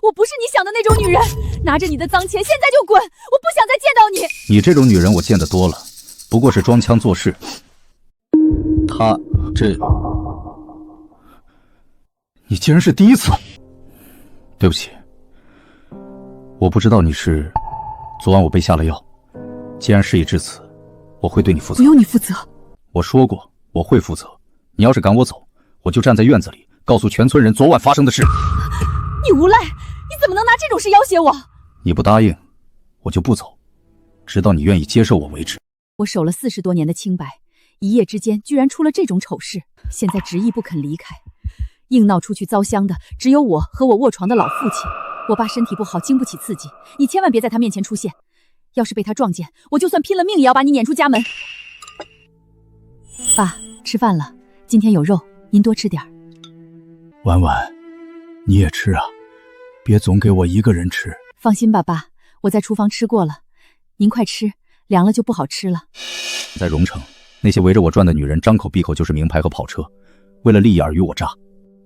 我不是你想的那种女人。拿着你的脏钱，现在就滚！我不想再见到你。你这种女人我见得多了，不过是装腔作势。你竟然是第一次。对不起，我不知道你是。昨晚我被下了药，既然事已至此，我会对你负责。不用你负责。我说过我会负责。你要是赶我走，我就站在院子里告诉全村人昨晚发生的事。你无赖，你怎么能拿这种事要挟我？你不答应，我就不走，直到你愿意接受我为止。我守了40多年的清白，一夜之间居然出了这种丑事，现在执意不肯离开，硬闹出去遭殃的只有我和我卧床的老父亲。我爸身体不好，经不起刺激，你千万别在他面前出现，要是被他撞见，我就算拼了命也要把你撵出家门。爸，吃饭了，今天有肉，您多吃点儿。婉婉，你也吃啊，别总给我一个人吃。放心吧，爸，我在厨房吃过了，您快吃，凉了就不好吃了。在荣城，那些围着我转的女人张口闭口就是名牌和跑车，为了利益尔虞我诈。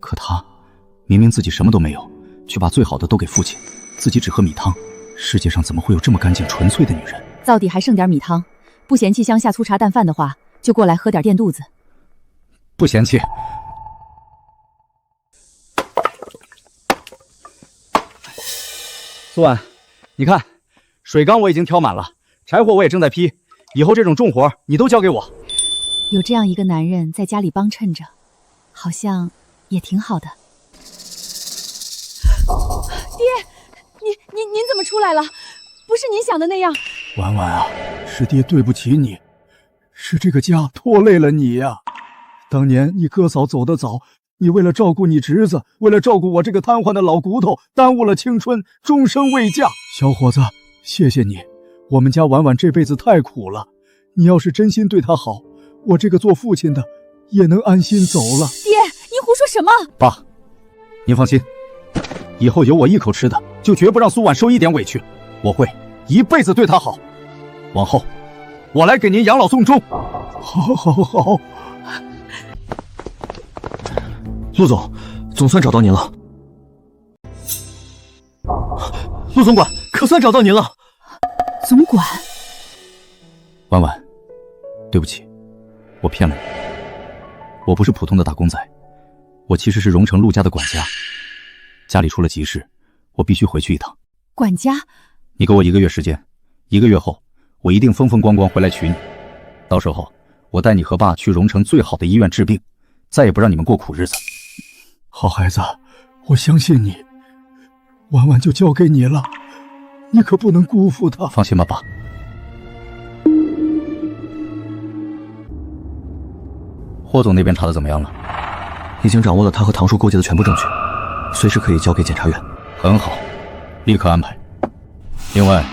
可她明明自己什么都没有，却把最好的都给父亲，自己只喝米汤。世界上怎么会有这么干净纯粹的女人？灶底还剩点米汤，不嫌弃乡下粗茶淡饭的话，就过来喝点垫肚子。不嫌弃。苏婉，你看，水缸我已经挑满了，柴火我也正在劈，以后这种重活你都交给我。有这样一个男人在家里帮衬着，好像也挺好的。爹，您怎么出来了？不是您想的那样。婉婉啊，是爹对不起你，是这个家拖累了你呀。当年你哥嫂走得早，你为了照顾你侄子，为了照顾我这个瘫痪的老骨头，耽误了青春，终生未嫁。小伙子，谢谢你，我们家婉婉这辈子太苦了，你要是真心对她好，我这个做父亲的也能安心走了。爹，您胡说什么？爸，您放心，以后有我一口吃的，就绝不让苏婉受一点委屈，我会一辈子对她好。往后，我来给您养老送终。好。陆总，总算找到您了。陆总管，可算找到您了。总管，婉婉，对不起，我骗了你，我不是普通的打工仔，我其实是荣城陆家的管家，家里出了急事，我必须回去一趟。管家，你给我1个月时间，1个月后我一定风风光光回来娶你，到时候我带你和爸去荣城最好的医院治病，再也不让你们过苦日子。好孩子，我相信你，婉婉就交给你了，你可不能辜负她。放心吧，爸。霍总那边查的怎么样了？已经掌握了他和唐叔勾结的全部证据，随时可以交给检察院。很好，立刻安排。另外，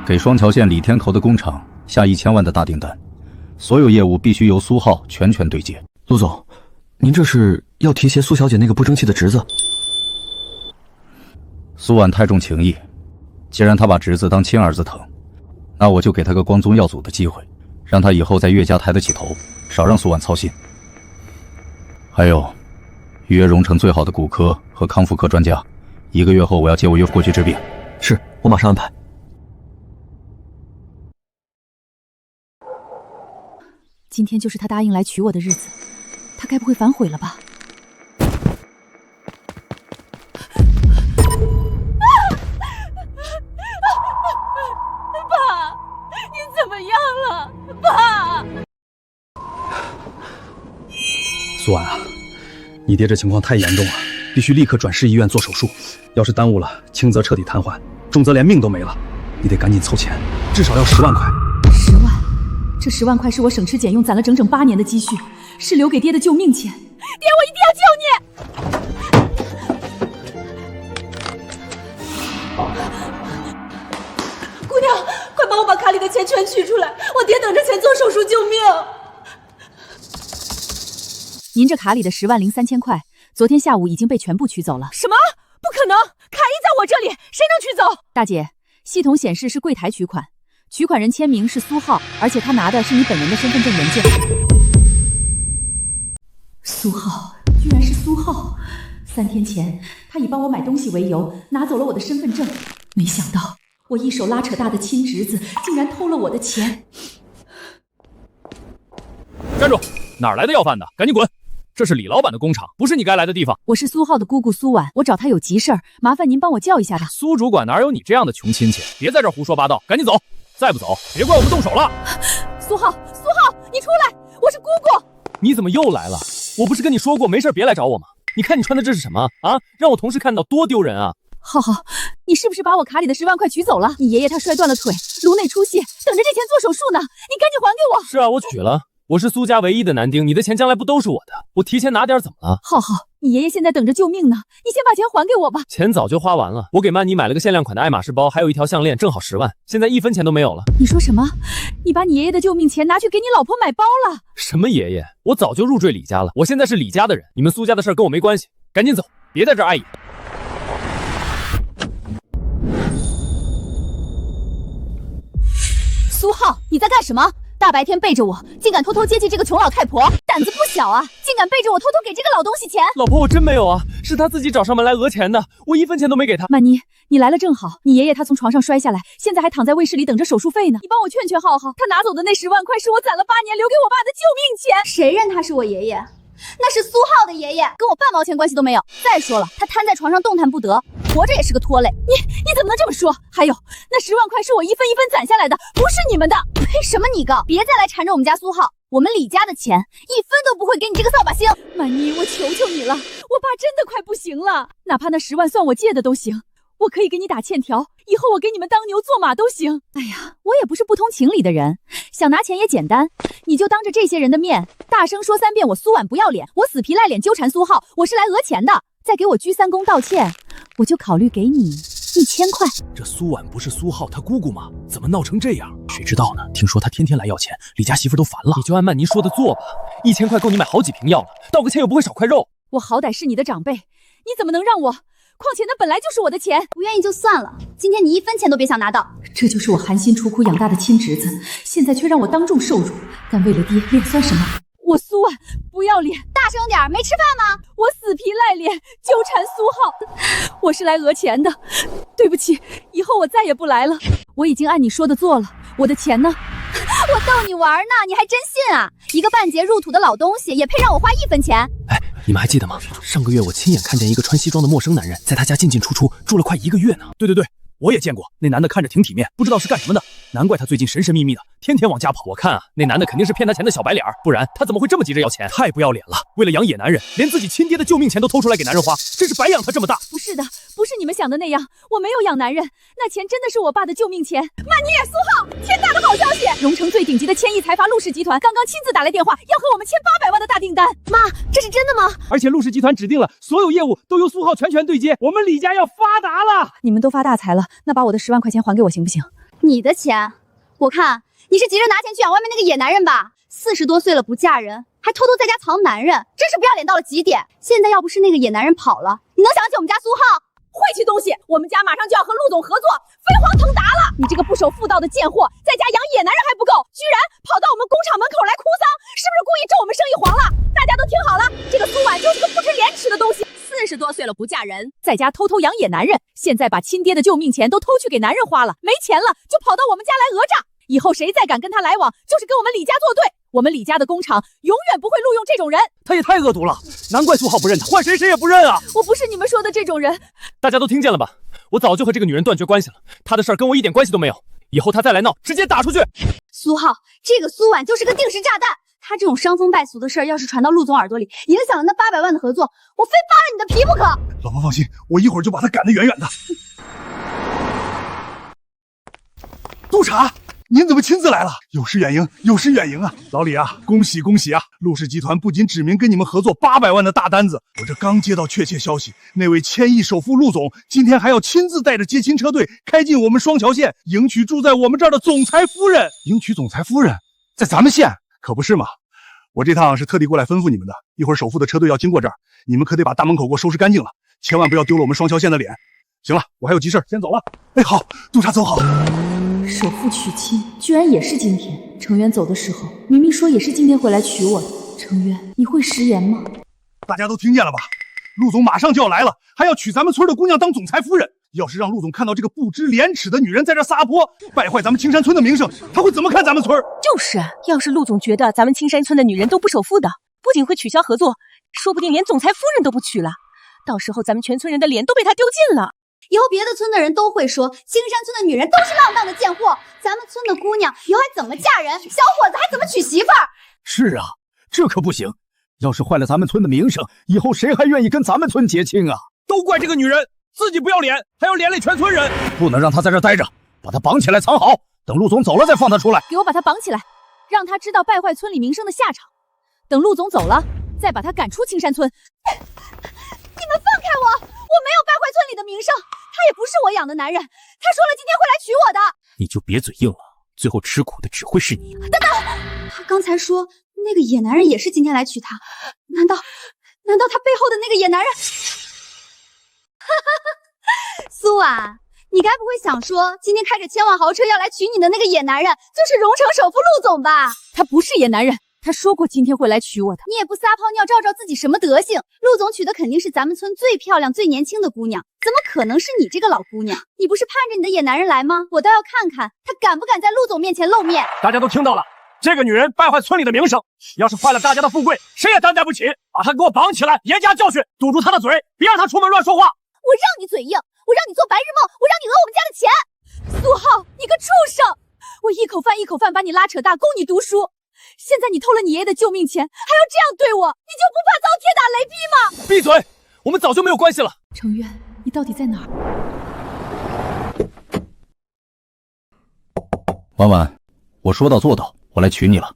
给双桥县李天头的工厂下1000万的大订单，所有业务必须由苏浩全权对接。陆总，您这是要提携苏小姐那个不争气的侄子？苏婉太重情义，既然她把侄子当亲儿子疼，那我就给她个光宗耀祖的机会，让她以后在岳家抬得起头，少让苏婉操心。还有，预约荣城最好的骨科和康复科专家，1个月后我要接我岳父过去治病。是，我马上安排。今天就是他答应来娶我的日子，他该不会反悔了吧？爸，你怎么样了？爸！苏婉啊，你爹这情况太严重了，必须立刻转市医院做手术。要是耽误了，轻则彻底瘫痪，重则连命都没了。你得赶紧凑钱，至少要10万块。10万？这10万块是我省吃俭用攒了整整8年的积蓄，是留给爹的救命钱。爹，我一定要救你！姑娘，快帮我把卡里的钱全取出来，我爹等着钱做手术救命。您这卡里的10万03000块，昨天下午已经被全部取走了。什么？不可能！卡一在我这里，谁能取走？大姐，系统显示是柜台取款，取款人签名是苏浩，而且他拿的是你本人的身份证原件。苏浩，居然是苏浩！ 3天前，他以帮我买东西为由，拿走了我的身份证。没想到，我一手拉扯大的亲侄子，竟然偷了我的钱。站住！哪儿来的要饭的？赶紧滚！这是李老板的工厂，不是你该来的地方。我是苏浩的姑姑苏婉，我找他有急事儿，麻烦您帮我叫一下他。苏主管哪有你这样的穷亲戚？别在这儿胡说八道，赶紧走！再不走，别怪我们动手了。苏浩，你出来！我是姑姑。你怎么又来了？我不是跟你说过没事别来找我吗？你看你穿的这是什么啊？让我同事看到多丢人啊！浩浩，你是不是把我卡里的10万块取走了？你爷爷他摔断了腿，颅内出血，等着这钱做手术呢，你赶紧还给我。是啊，我取了。我是苏家唯一的男丁，你的钱将来不都是我的？我提前拿点怎么了？浩浩，你爷爷现在等着救命呢，你先把钱还给我吧。钱早就花完了，我给曼妮买了个限量款的爱马仕包，还有一条项链，正好10万，现在1分钱都没有了。你说什么？你把你爷爷的救命钱拿去给你老婆买包了？什么爷爷？我早就入赘李家了，我现在是李家的人，你们苏家的事儿跟我没关系，赶紧走，别在这儿碍眼。苏浩，你在干什么？大白天背着我，竟敢偷偷接近这个穷老太婆，胆子不小啊！竟敢背着我偷偷给这个老东西钱。老婆，我真没有啊，是他自己找上门来讹钱的，我1分钱都没给他。曼妮，你来了正好，你爷爷他从床上摔下来，现在还躺在卫室里等着手术费呢。你帮我劝劝浩浩，他拿走的那10万块是我攒了8年留给我爸的救命钱。谁认他是我爷爷？那是苏浩的爷爷，跟我半毛钱关系都没有。再说了，他瘫在床上动弹不得，活着也是个拖累。你怎么能这么说？还有，那10万块是我一分一分攒下来的，不是你们的。呸！什么你个！别再来缠着我们家苏浩，我们李家的钱1分都不会给你这个扫把星。曼妮，我求求你了，我爸真的快不行了，哪怕那10万算我借的都行。我可以给你打欠条，以后我给你们当牛做马都行。哎呀，我也不是不通情理的人，想拿钱也简单，你就当着这些人的面，大声说3遍我苏婉不要脸，我死皮赖脸纠缠苏浩，我是来讹钱的，再给我鞠3躬道歉，我就考虑给你1000块。这苏婉不是苏浩他姑姑吗？怎么闹成这样？谁知道呢？听说他天天来要钱，李家媳妇都烦了。你就按曼妮说的做吧，1000块够你买好几瓶药了，道个歉又不会少块肉。我好歹是你的长辈，你怎么能让我？况且那本来就是我的钱，不愿意就算了，今天你1分钱都别想拿到。这就是我含辛楚苦养大的亲侄子，现在却让我当众受辱，敢为了爹脸酸什么？我苏婉不要脸，大声点，没吃饭吗？我死皮赖脸纠缠苏浩，我是来讹钱的，对不起，以后我再也不来了。我已经按你说的做了，我的钱呢？我逗你玩呢，你还真信啊？一个半截入土的老东西，也配让我花1分钱？哎，你们还记得吗？上个月我亲眼看见一个穿西装的陌生男人在他家进进出出，住了快1个月呢。对，我也见过，那男的看着挺体面，不知道是干什么的，难怪他最近神神秘秘的，天天往家跑。我看啊，那男的肯定是骗他钱的小白脸，不然他怎么会这么急着要钱？太不要脸了！为了养野男人，连自己亲爹的救命钱都偷出来给男人花，真是白养他这么大。不是的，不是你们想的那样，我没有养男人，那钱真的是我爸的救命钱。曼妮，苏浩，天大的好消息！荣城最顶级的千亿财阀陆氏集团刚刚亲自打来电话，要和我们签800万的大订单。妈，这是真的吗？而且陆氏集团指定了所有业务都由苏浩全权对接，我们李家要发达了！你们都发大财了，那把我的10万块钱还给我行不行？你的钱？我看你是急着拿钱去养外面那个野男人吧？40多岁了不嫁人，还偷偷在家藏男人，真是不要脸到了极点。现在要不是那个野男人跑了，你能想起我们家苏浩？晦气东西！我们家马上就要和陆总合作，飞黄腾达了！你这个不守妇道的贱货，在家养野男人还不够，居然跑到我们工厂门口来哭丧，是不是故意咒我们生意黄了？大家都听好了，这个苏婉就是个不知廉耻的东西，40多岁了不嫁人，在家偷偷养野男人，现在把亲爹的救命钱都偷去给男人花了，没钱了就跑到我们家来讹诈。以后谁再敢跟他来往，就是跟我们李家作对。我们李家的工厂永远不会录用这种人。他也太恶毒了，难怪苏浩不认他，换谁也不认啊！我不是你们说的这种人。大家都听见了吧？我早就和这个女人断绝关系了，她的事儿跟我一点关系都没有。以后她再来闹，直接打出去。苏浩，这个苏婉就是个定时炸弹。他这种伤风败俗的事儿，要是传到陆总耳朵里，影响了那800万的合作，我非扒了你的皮不可。老婆放心，我一会儿就把他赶得远远的。督察，您怎么亲自来了？有失远迎，有失远迎啊！老李啊，恭喜恭喜啊！陆氏集团不仅指明跟你们合作800万的大单子，我这刚接到确切消息，那位千亿首富陆总今天还要亲自带着接亲车队开进我们双桥县，迎娶住在我们这儿的总裁夫人。迎娶总裁夫人，在咱们县可不是嘛？我这趟是特地过来吩咐你们的，一会儿首富的车队要经过这儿，你们可得把大门口给我收拾干净了，千万不要丢了我们双桥县的脸。行了，我还有急事，先走了。哎，好，督察走好。首富娶亲居然也是今天。程渊走的时候明明说也是今天回来娶我的。程渊，你会食言吗？大家都听见了吧？陆总马上就要来了，还要娶咱们村的姑娘当总裁夫人。要是让陆总看到这个不知廉耻的女人在这撒泼，败坏咱们青山村的名声，他会怎么看咱们村？就是啊，要是陆总觉得咱们青山村的女人都不守妇的，不仅会取消合作，说不定连总裁夫人都不娶了。到时候咱们全村人的脸都被他丢尽了。以后别的村的人都会说，青山村的女人都是浪荡的贱货，咱们村的姑娘以后还怎么嫁人，小伙子还怎么娶媳妇儿？是啊，这可不行。要是坏了咱们村的名声，以后谁还愿意跟咱们村结亲啊？都怪这个女人，自己不要脸，还要连累全村人。不能让她在这待着，把她绑起来藏好，等陆总走了再放她出来。给我把他绑起来，让他知道败坏村里名声的下场。等陆总走了，再把他赶出青山村。你们放开我！我没有败坏村里的名声，他也不是我养的男人。他说了今天会来娶我的。你就别嘴硬了，最后吃苦的只会是你。等等，他刚才说那个野男人也是今天来娶她，难道他背后的那个野男人？苏婉，你该不会想说今天开着千万豪车要来娶你的那个野男人就是荣城首富陆总吧？他不是野男人，他说过今天会来娶我的。你也不撒泡尿照照自己什么德行？陆总娶的肯定是咱们村最漂亮最年轻的姑娘，怎么可能是你这个老姑娘？你不是盼着你的野男人来吗？我倒要看看他敢不敢在陆总面前露面。大家都听到了，这个女人败坏村里的名声，要是坏了大家的富贵，谁也担待不起。把她给我绑起来，严加教训，堵住她的嘴，别让她出门乱说话。我让你嘴硬，我让你做白日梦，我让你讹我们家的钱。苏浩，你个畜生！我一口饭一口饭把你拉扯大，供你读书。现在你偷了你爷爷的救命钱，还要这样对我，你就不怕遭天打雷劈吗？闭嘴！我们早就没有关系了。程渊，你到底在哪儿？婉婉，我说到做到，我来娶你了。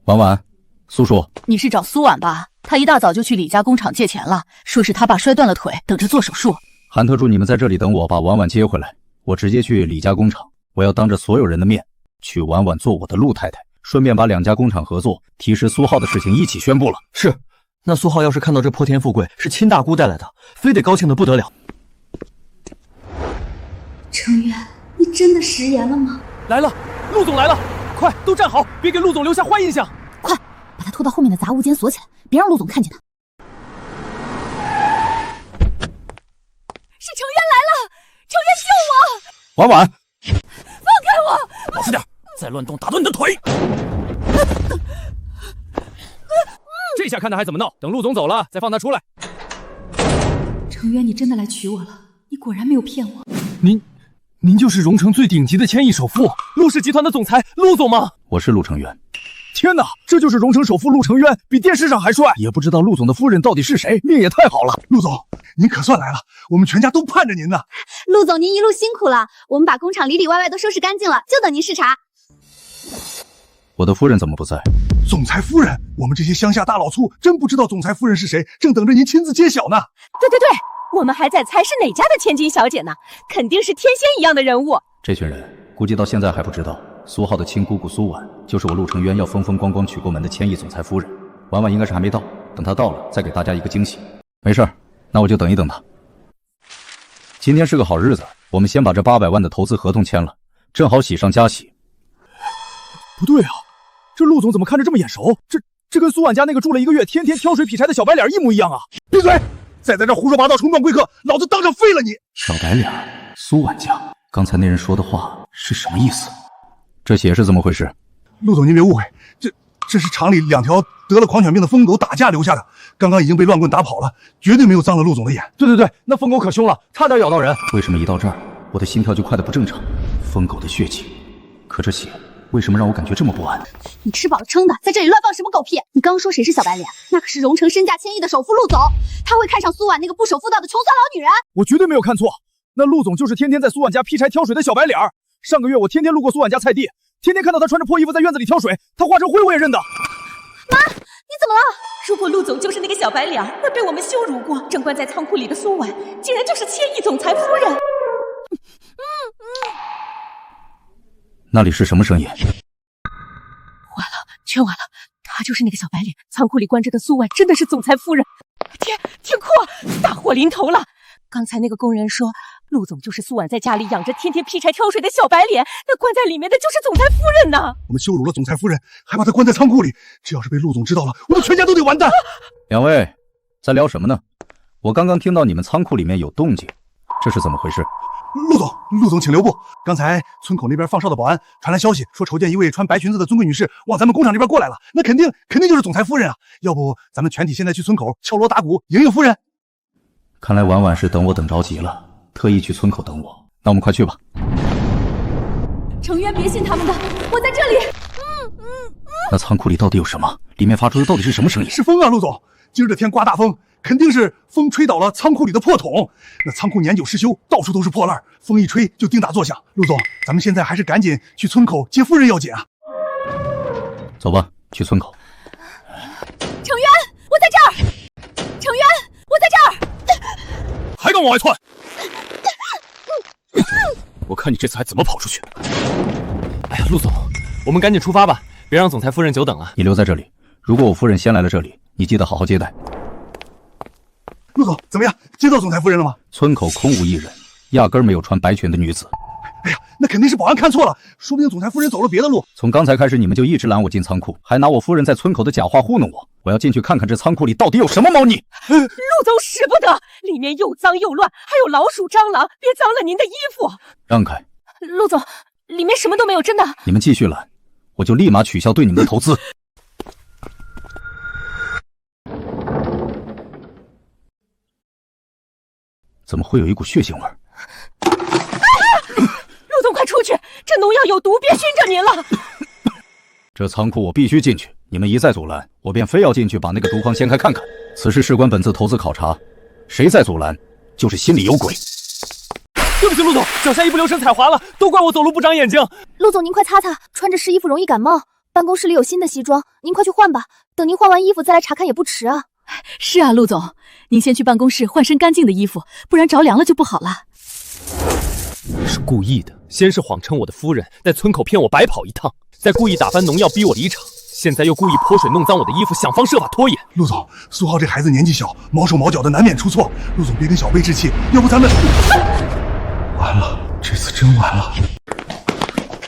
婉婉，苏叔，你是找苏婉吧？她一大早就去李家工厂借钱了，说是她爸摔断了腿，等着做手术。韩特助，你们在这里等我，把婉婉接回来，我直接去李家工厂，我要当着所有人的面娶婉婉做我的陆太太，顺便把两家工厂合作提示苏浩的事情一起宣布了。是，那苏浩要是看到这泼天富贵是亲大姑带来的，非得高兴的不得了。程渊，你真的食言了吗？来了，陆总来了，快都站好，别给陆总留下坏印象。快把他拖到后面的杂物间锁起来，别让陆总看见他。是程渊来了，程渊救我！婉婉，放开我！老实点，再乱动打断你的腿。这下看他还怎么闹，等陆总走了再放他出来。程渊，你真的来娶我了，你果然没有骗我。您就是荣城最顶级的千亿首富，陆氏集团的总裁陆总吗？我是陆程渊。天哪，这就是荣城首富陆程渊，比电视上还帅。也不知道陆总的夫人到底是谁，命也太好了。陆总，您可算来了，我们全家都盼着您呢。陆总，您一路辛苦了，我们把工厂里里外外都收拾干净了，就等您视察。我的夫人怎么不在？总裁夫人，我们这些乡下大老粗真不知道总裁夫人是谁，正等着您亲自揭晓呢。对，我们还在猜是哪家的千金小姐呢，肯定是天仙一样的人物。这群人估计到现在还不知道，苏浩的亲姑姑苏婉就是我陆程渊要风风光光娶过门的千亿总裁夫人。婉婉应该是还没到，等她到了再给大家一个惊喜。没事，那我就等一等她。今天是个好日子，我们先把这800万的投资合同签了，正好喜上加喜。不对啊，这陆总怎么看着这么眼熟？这跟苏婉家那个住了1个月天天挑水劈柴的小白脸一模一样啊！闭嘴！再在这胡说八道重断贵客，老子当场废了你！小白脸，苏婉家，刚才那人说的话是什么意思？这血是怎么回事？陆总您别误会，这是厂里2条得了狂犬病的疯狗打架留下的，刚刚已经被乱棍打跑了，绝对没有脏了陆总的眼。对，那疯狗可凶了，差点咬到人。为什么一到这儿，我的心跳就快得不正常？疯狗的血气，可这血为什么让我感觉这么不安？你吃饱了撑的，在这里乱放什么狗屁？你刚说谁是小白脸？那可是荣城身价1000亿的首富陆总，他会看上苏婉那个不守妇道的穷酸老女人？我绝对没有看错，那陆总就是天天在苏婉家劈柴挑水的小白脸。上个月我天天路过苏婉家菜地，天天看到他穿着破衣服在院子里挑水，他化成灰我也认得。妈，你怎么了？如果陆总就是那个小白脸，那被我们羞辱过，正关在仓库里的苏婉，竟然就是千亿总裁夫人。那里是什么声音？完了，全完了！她就是那个小白脸，仓库里关着的苏婉真的是总裁夫人。天阔，大祸临头了！刚才那个工人说，陆总就是苏婉在家里养着天天劈柴挑水的小白脸，那关在里面的就是总裁夫人呢。我们羞辱了总裁夫人，还把她关在仓库里，这要是被陆总知道了，我们全家都得完蛋。两位，在聊什么呢？我刚刚听到你们仓库里面有动静，这是怎么回事？陆总，请留步。刚才村口那边放哨的保安传来消息，说瞅见一位穿白裙子的尊贵女士往咱们工厂这边过来了，那肯定就是总裁夫人啊！要不咱们全体现在去村口敲锣打鼓迎迎夫人？看来婉婉是等我等着急了，特意去村口等我。那我们快去吧。程渊，别信他们的，我在这里。那仓库里到底有什么？里面发出的到底是什么声音？是风啊，陆总！今儿这天刮大风，肯定是风吹倒了仓库里的破桶。那仓库年久失修，到处都是破烂，风一吹就叮打作响。陆总，咱们现在还是赶紧去村口接夫人要紧啊！走吧，去村口。程渊，我在这儿！程渊，我在这儿！还敢往外窜！我看你这次还怎么跑出去！哎呀，陆总，我们赶紧出发吧，别让总裁夫人久等了。你留在这里，如果我夫人先来了这里，你记得好好接待。陆总，怎么样？接到总裁夫人了吗？村口空无一人，压根儿没有穿白裙的女子。哎呀，那肯定是保安看错了，说不定总裁夫人走了别的路。从刚才开始，你们就一直拦我进仓库，还拿我夫人在村口的假话糊弄我。我要进去看看这仓库里到底有什么猫腻。陆总使不得，里面又脏又乱，还有老鼠、蟑螂，别脏了您的衣服。让开！陆总，里面什么都没有，真的。你们继续拦，我就立马取消对你们的投资。怎么会有一股血腥味？陆总，快出去！这农药有毒，别熏着您了。这仓库我必须进去，你们一再阻拦，我便非要进去把那个毒筐掀开看看。此事事关本次投资考察，谁再阻拦，就是心里有鬼。对不起，陆总，脚下一不留神踩滑了，都怪我走路不长眼睛。陆总，您快擦擦，穿着湿衣服容易感冒。办公室里有新的西装，您快去换吧。等您换完衣服再来查看也不迟啊。是啊，陆总，您先去办公室换身干净的衣服，不然着凉了就不好了。是故意的，先是谎称我的夫人在村口骗我白跑一趟，再故意打翻农药逼我离场，现在又故意泼水弄脏我的衣服，想方设法拖延。陆总，苏浩这孩子年纪小，毛手毛脚的，难免出错。陆总别跟小贝置气，要不咱们……完了，这次真完了。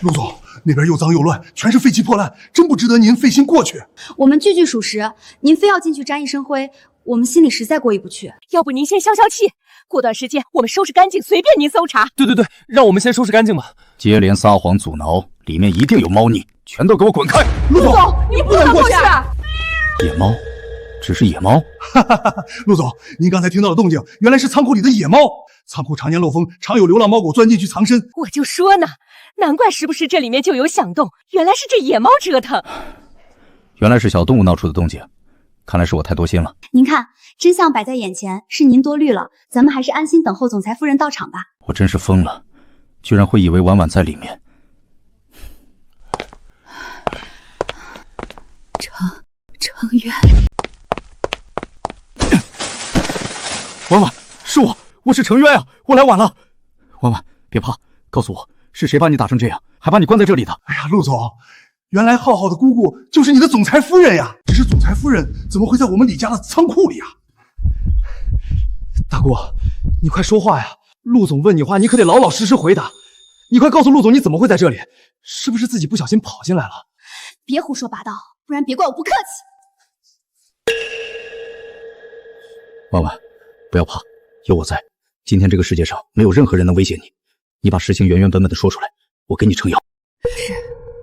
陆总，那边又脏又乱，全是废弃破烂，真不值得您费心过去。我们句句属实，您非要进去沾一身灰，我们心里实在过意不去。要不您先消消气，过段时间我们收拾干净，随便您搜查。对，让我们先收拾干净吧。接连撒谎阻挠，里面一定有猫腻，全都给我滚开！陆总，你不能过去。野猫，只是野猫。陆总，您刚才听到的动静，原来是仓库里的野猫。仓库常年漏风，常有流浪猫狗钻进去藏身。我就说呢，难怪时不时这里面就有响动，原来是这野猫折腾。原来是小动物闹出的动静，看来是我太多心了。您看，真相摆在眼前，是您多虑了。咱们还是安心等候总裁夫人到场吧。我真是疯了，居然会以为婉婉在里面。程渊，婉婉，是我是程渊呀，我来晚了。婉婉，别怕，告诉我是谁把你打成这样，还把你关在这里的？哎呀，陆总，原来浩浩的姑姑就是你的总裁夫人呀！只是总裁夫人怎么会在我们李家的仓库里啊？大姑，你快说话呀！陆总问你话，你可得老老实实回答。你快告诉陆总，你怎么会在这里？是不是自己不小心跑进来了？别胡说八道，不然别怪我不客气。婉婉，不要怕，有我在。今天这个世界上没有任何人能威胁你。你把事情原原本本的说出来，我给你撑腰。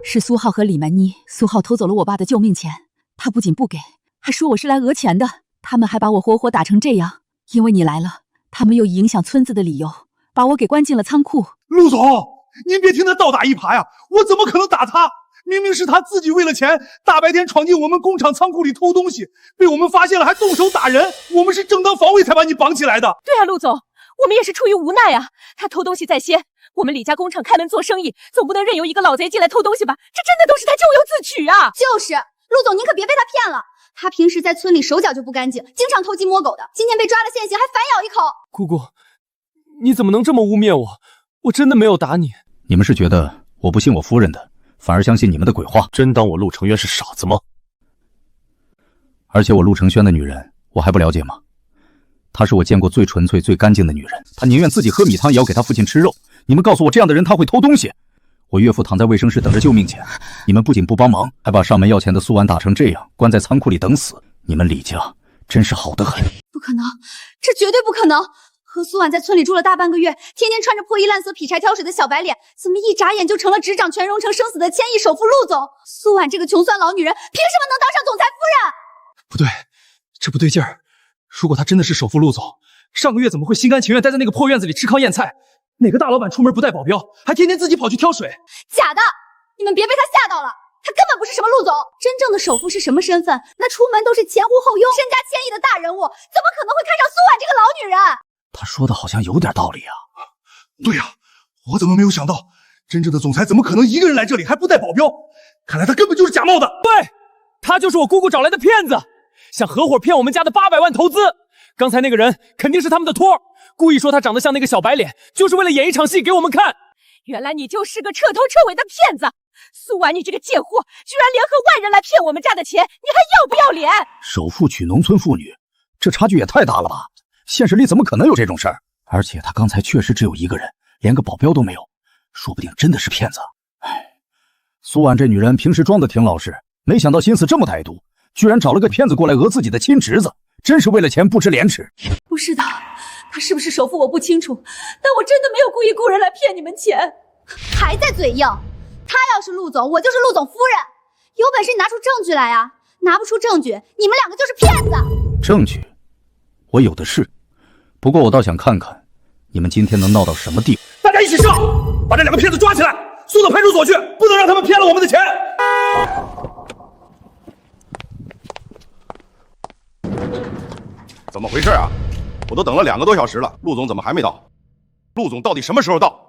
是苏浩和李曼妮。苏浩偷走了我爸的救命钱，他不仅不给，还说我是来讹钱的。他们还把我活活打成这样，因为你来了，他们又以影响村子的理由，把我给关进了仓库。陆总，您别听他倒打一耙呀！我怎么可能打他？明明是他自己为了钱，大白天闯进我们工厂仓库里偷东西，被我们发现了还动手打人。我们是正当防卫才把你绑起来的。对啊，陆总，我们也是出于无奈啊。他偷东西在先，我们李家工厂开门做生意，总不能任由一个老贼进来偷东西吧？这真的都是他咎由自取啊！就是，陆总您可别被他骗了。他平时在村里手脚就不干净，经常偷鸡摸狗的，今天被抓了现行，还反咬一口。姑姑，你怎么能这么污蔑我？我真的没有打你。你们是觉得我不信我夫人的，反而相信你们的鬼话？真当我陆承渊是傻子吗？而且我陆承轩的女人，我还不了解吗？她是我见过最纯粹、最干净的女人，她宁愿自己喝米汤，也要给她父亲吃肉。你们告诉我，这样的人他会偷东西？我岳父躺在卫生室等着救命钱，你们不仅不帮忙，还把上门要钱的苏婉打成这样，关在仓库里等死。你们李家真是好得很。不可能，这绝对不可能！何苏婉在村里住了大半个月，天天穿着破衣烂色劈柴挑水的小白脸，怎么一眨眼就成了执掌全荣城生死的千亿首富陆总？苏婉这个穷酸老女人，凭什么能当上总裁夫人？不对，这不对劲儿。如果她真的是首富陆总，上个月怎么会心甘情愿待在那个破院子里吃糠咽菜？哪个大老板出门不带保镖，还天天自己跑去挑水？假的！你们别被他吓到了，他根本不是什么陆总。真正的首富是什么身份？那出门都是前呼后拥、身家千亿的大人物，怎么可能会看上苏婉这个老女人？他说的好像有点道理啊。对呀，我怎么没有想到，真正的总裁怎么可能一个人来这里还不带保镖？看来他根本就是假冒的。对，他就是我姑姑找来的骗子，想合伙骗我们家的800万投资。刚才那个人肯定是他们的托，故意说他长得像那个小白脸，就是为了演一场戏给我们看。原来你就是个彻头彻尾的骗子！苏婉，你这个贱货，居然联合外人来骗我们家的钱，你还要不要脸？首富娶农村妇女，这差距也太大了吧？现实里怎么可能有这种事儿？而且他刚才确实只有一个人，连个保镖都没有，说不定真的是骗子。唉，苏婉这女人平时装的挺老实，没想到心思这么歹毒，居然找了个骗子过来讹自己的亲侄子，真是为了钱不知廉耻。不是的，他是不是首富我不清楚，但我真的没有故意雇人来骗你们钱。还在嘴硬，他要是陆总，我就是陆总夫人。有本事你拿出证据来啊！拿不出证据，你们两个就是骗子。证据，我有的是。不过我倒想看看，你们今天能闹到什么地步。大家一起上，把这2个骗子抓起来，送到派出所去，不能让他们骗了我们的钱。怎么回事啊？我都等了2个多小时了，陆总怎么还没到？陆总到底什么时候到？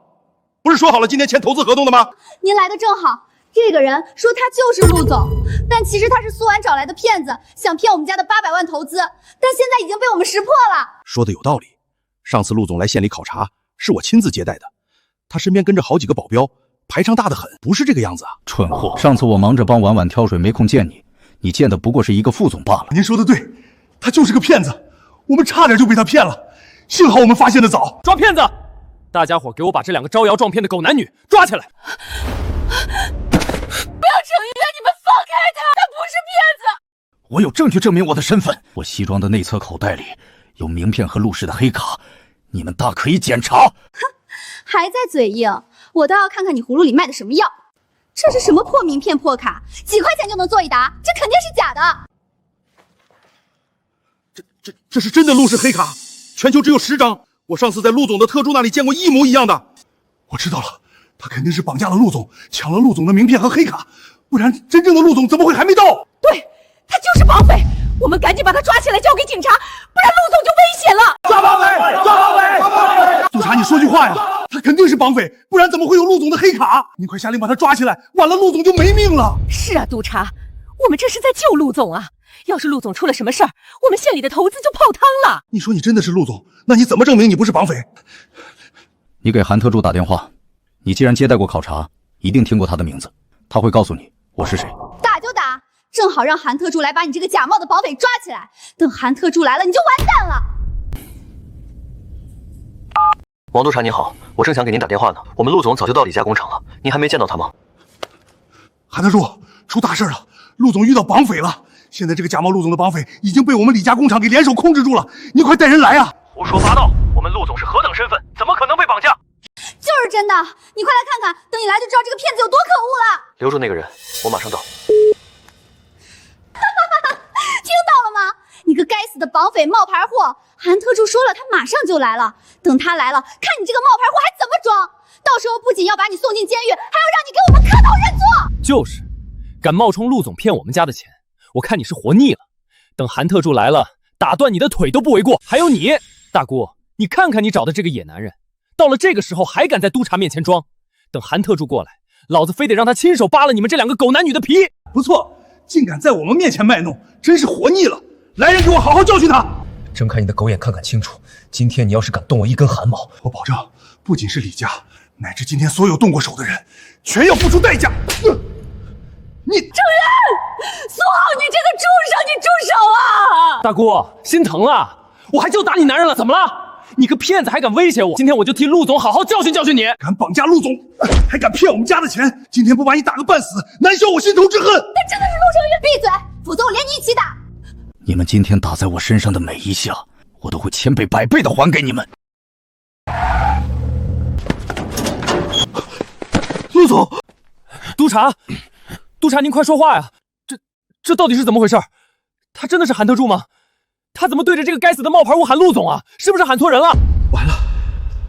不是说好了今天签投资合同的吗？您来的正好。这个人说他就是陆总，但其实他是苏婉找来的骗子，想骗我们家的800万投资，但现在已经被我们识破了。说的有道理，上次陆总来县里考察，是我亲自接待的，他身边跟着好几个保镖，排场大得很，不是这个样子啊！蠢货，上次我忙着帮婉婉挑水，没空见你，你见的不过是一个副总罢了。您说的对，他就是个骗子，我们差点就被他骗了，幸好我们发现的早。抓骗子！大家伙给我把这2个招摇撞骗的狗男女抓起来！不要程月，你们放开他，他不是骗子。我有证据证明我的身份，我西装的内侧口袋里有名片和陆氏的黑卡，你们大可以检查。哼，还在嘴硬，我倒要看看你葫芦里卖的什么药。这是什么破名片破卡，几块钱就能做一沓，这肯定是假的。这是真的陆氏黑卡，全球只有10张，我上次在陆总的特助那里见过一模一样的。我知道了，他肯定是绑架了陆总，抢了陆总的名片和黑卡，不然真正的陆总怎么会还没到？对，他就是绑匪，我们赶紧把他抓起来交给警察，不然陆总就危险了。抓绑匪！抓绑匪！督察，你说句话呀！他肯定是绑匪，不然怎么会有陆总的黑卡？您快下令把他抓起来，晚了陆总就没命了。是啊，督察，我们这是在救陆总啊！要是陆总出了什么事儿，我们县里的投资就泡汤了。你说你真的是陆总，那你怎么证明你不是绑匪？你给韩特助打电话，你既然接待过考察，一定听过他的名字，他会告诉你我是谁。打就打，正好让韩特助来把你这个假冒的绑匪抓起来。等韩特助来了，你就完蛋了。王督察你好，我正想给您打电话呢。我们陆总早就到李家工厂了，您还没见到他吗？韩特助，出大事了！陆总遇到绑匪了。现在这个假冒陆总的绑匪已经被我们李家工厂给联手控制住了，你快带人来啊！胡说八道！我们陆总是何等身份，怎么可能被绑架？就是真的，你快来看看，等你来就知道这个骗子有多可恶了。留住那个人，我马上到。听到了吗？你个该死的绑匪冒牌货！韩特助说了，他马上就来了。等他来了，看你这个冒牌货还怎么装！到时候不仅要把你送进监狱，还要让你给我们磕头认错。就是，敢冒充陆总骗我们家的钱，我看你是活腻了。等韩特助来了，打断你的腿都不为过。还有你，大姑，你看看你找的这个野男人，到了这个时候还敢在督察面前装。等韩特助过来，老子非得让他亲手扒了你们这2个狗男女的皮。不错，竟敢在我们面前卖弄，真是活腻了。来人，给我好好教训他！睁开你的狗眼看看清楚，今天你要是敢动我一根汗毛，我保证，不仅是李家，乃至今天所有动过手的人，全要付出代价。你程源，苏浩，你这个畜生，你住手啊！大姑，心疼了，我还就打你男人了，怎么了？你个骗子还敢威胁我！今天我就替陆总好好教训教训你！敢绑架陆总，还敢骗我们家的钱！今天不把你打个半死，难消我心头之恨！他真的是陆程源，闭嘴，否则我连你一起打！你们今天打在我身上的每一下，我都会千倍百倍的还给你们。陆总，督察，您快说话呀！这到底是怎么回事？他真的是韩特助吗？他怎么对着这个该死的冒牌物喊陆总啊？是不是喊错人了？完了，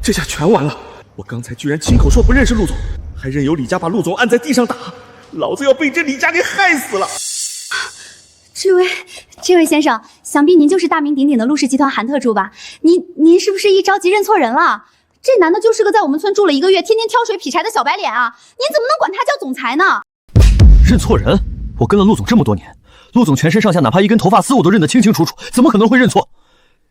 这下全完了！我刚才居然亲口说不认识陆总，还任由李家把陆总按在地上打，老子要被这李家给害死了！这位先生，想必您就是大名鼎鼎的陆氏集团韩特助吧？您是不是一着急认错人了？这男的就是个在我们村住了1个月，天天挑水劈柴的小白脸啊！您怎么能管他叫总裁呢？认错人？我跟了陆总这么多年，陆总全身上下哪怕一根头发丝我都认得清清楚楚，怎么可能会认错？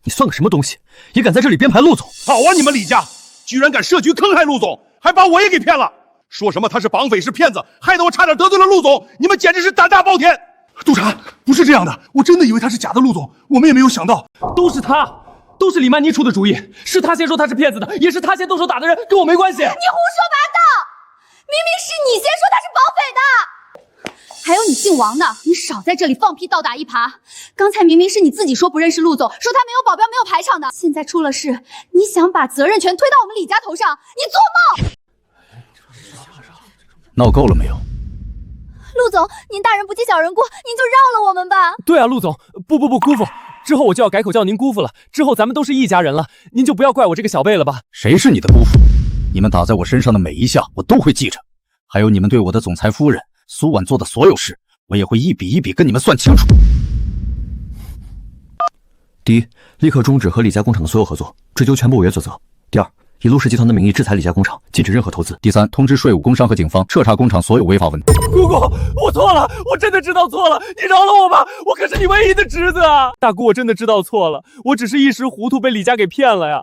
你算个什么东西，也敢在这里编排陆总？好啊，你们李家居然敢设局坑害陆总，还把我也给骗了，说什么他是绑匪是骗子，害得我差点得罪了陆总，你们简直是胆大包天！督察，不是这样的，我真的以为他是假的陆总，我们也没有想到，都是他，都是李曼妮出的主意，是他先说他是骗子的，也是他先动手打的人，跟我没关系。你胡说八道，明明是你先说他是绑匪的。还有你姓王的，你少在这里放屁倒打一耙。刚才明明是你自己说不认识陆总，说他没有保镖没有排场的，现在出了事，你想把责任全推到我们李家头上，你做梦！闹够了没有？陆总，您大人不计小人过，您就饶了我们吧。对啊，陆总，不，姑父，之后我就要改口叫您姑父了，之后咱们都是一家人了，您就不要怪我这个小辈了吧。谁是你的姑父？你们打在我身上的每一下，我都会记着，还有你们对我的总裁夫人苏婉做的所有事，我也会一笔一笔跟你们算清楚。第一，立刻终止和李家工厂的所有合作，追究全部违约责责。第二，以陆氏集团的名义制裁李家工厂，禁止任何投资。第三，通知税务、工商和警方彻查工厂所有违法问题。姑姑，我错了，我真的知道错了，你饶了我吧，我可是你唯一的侄子啊！大姑，我真的知道错了，我只是一时糊涂被李家给骗了呀。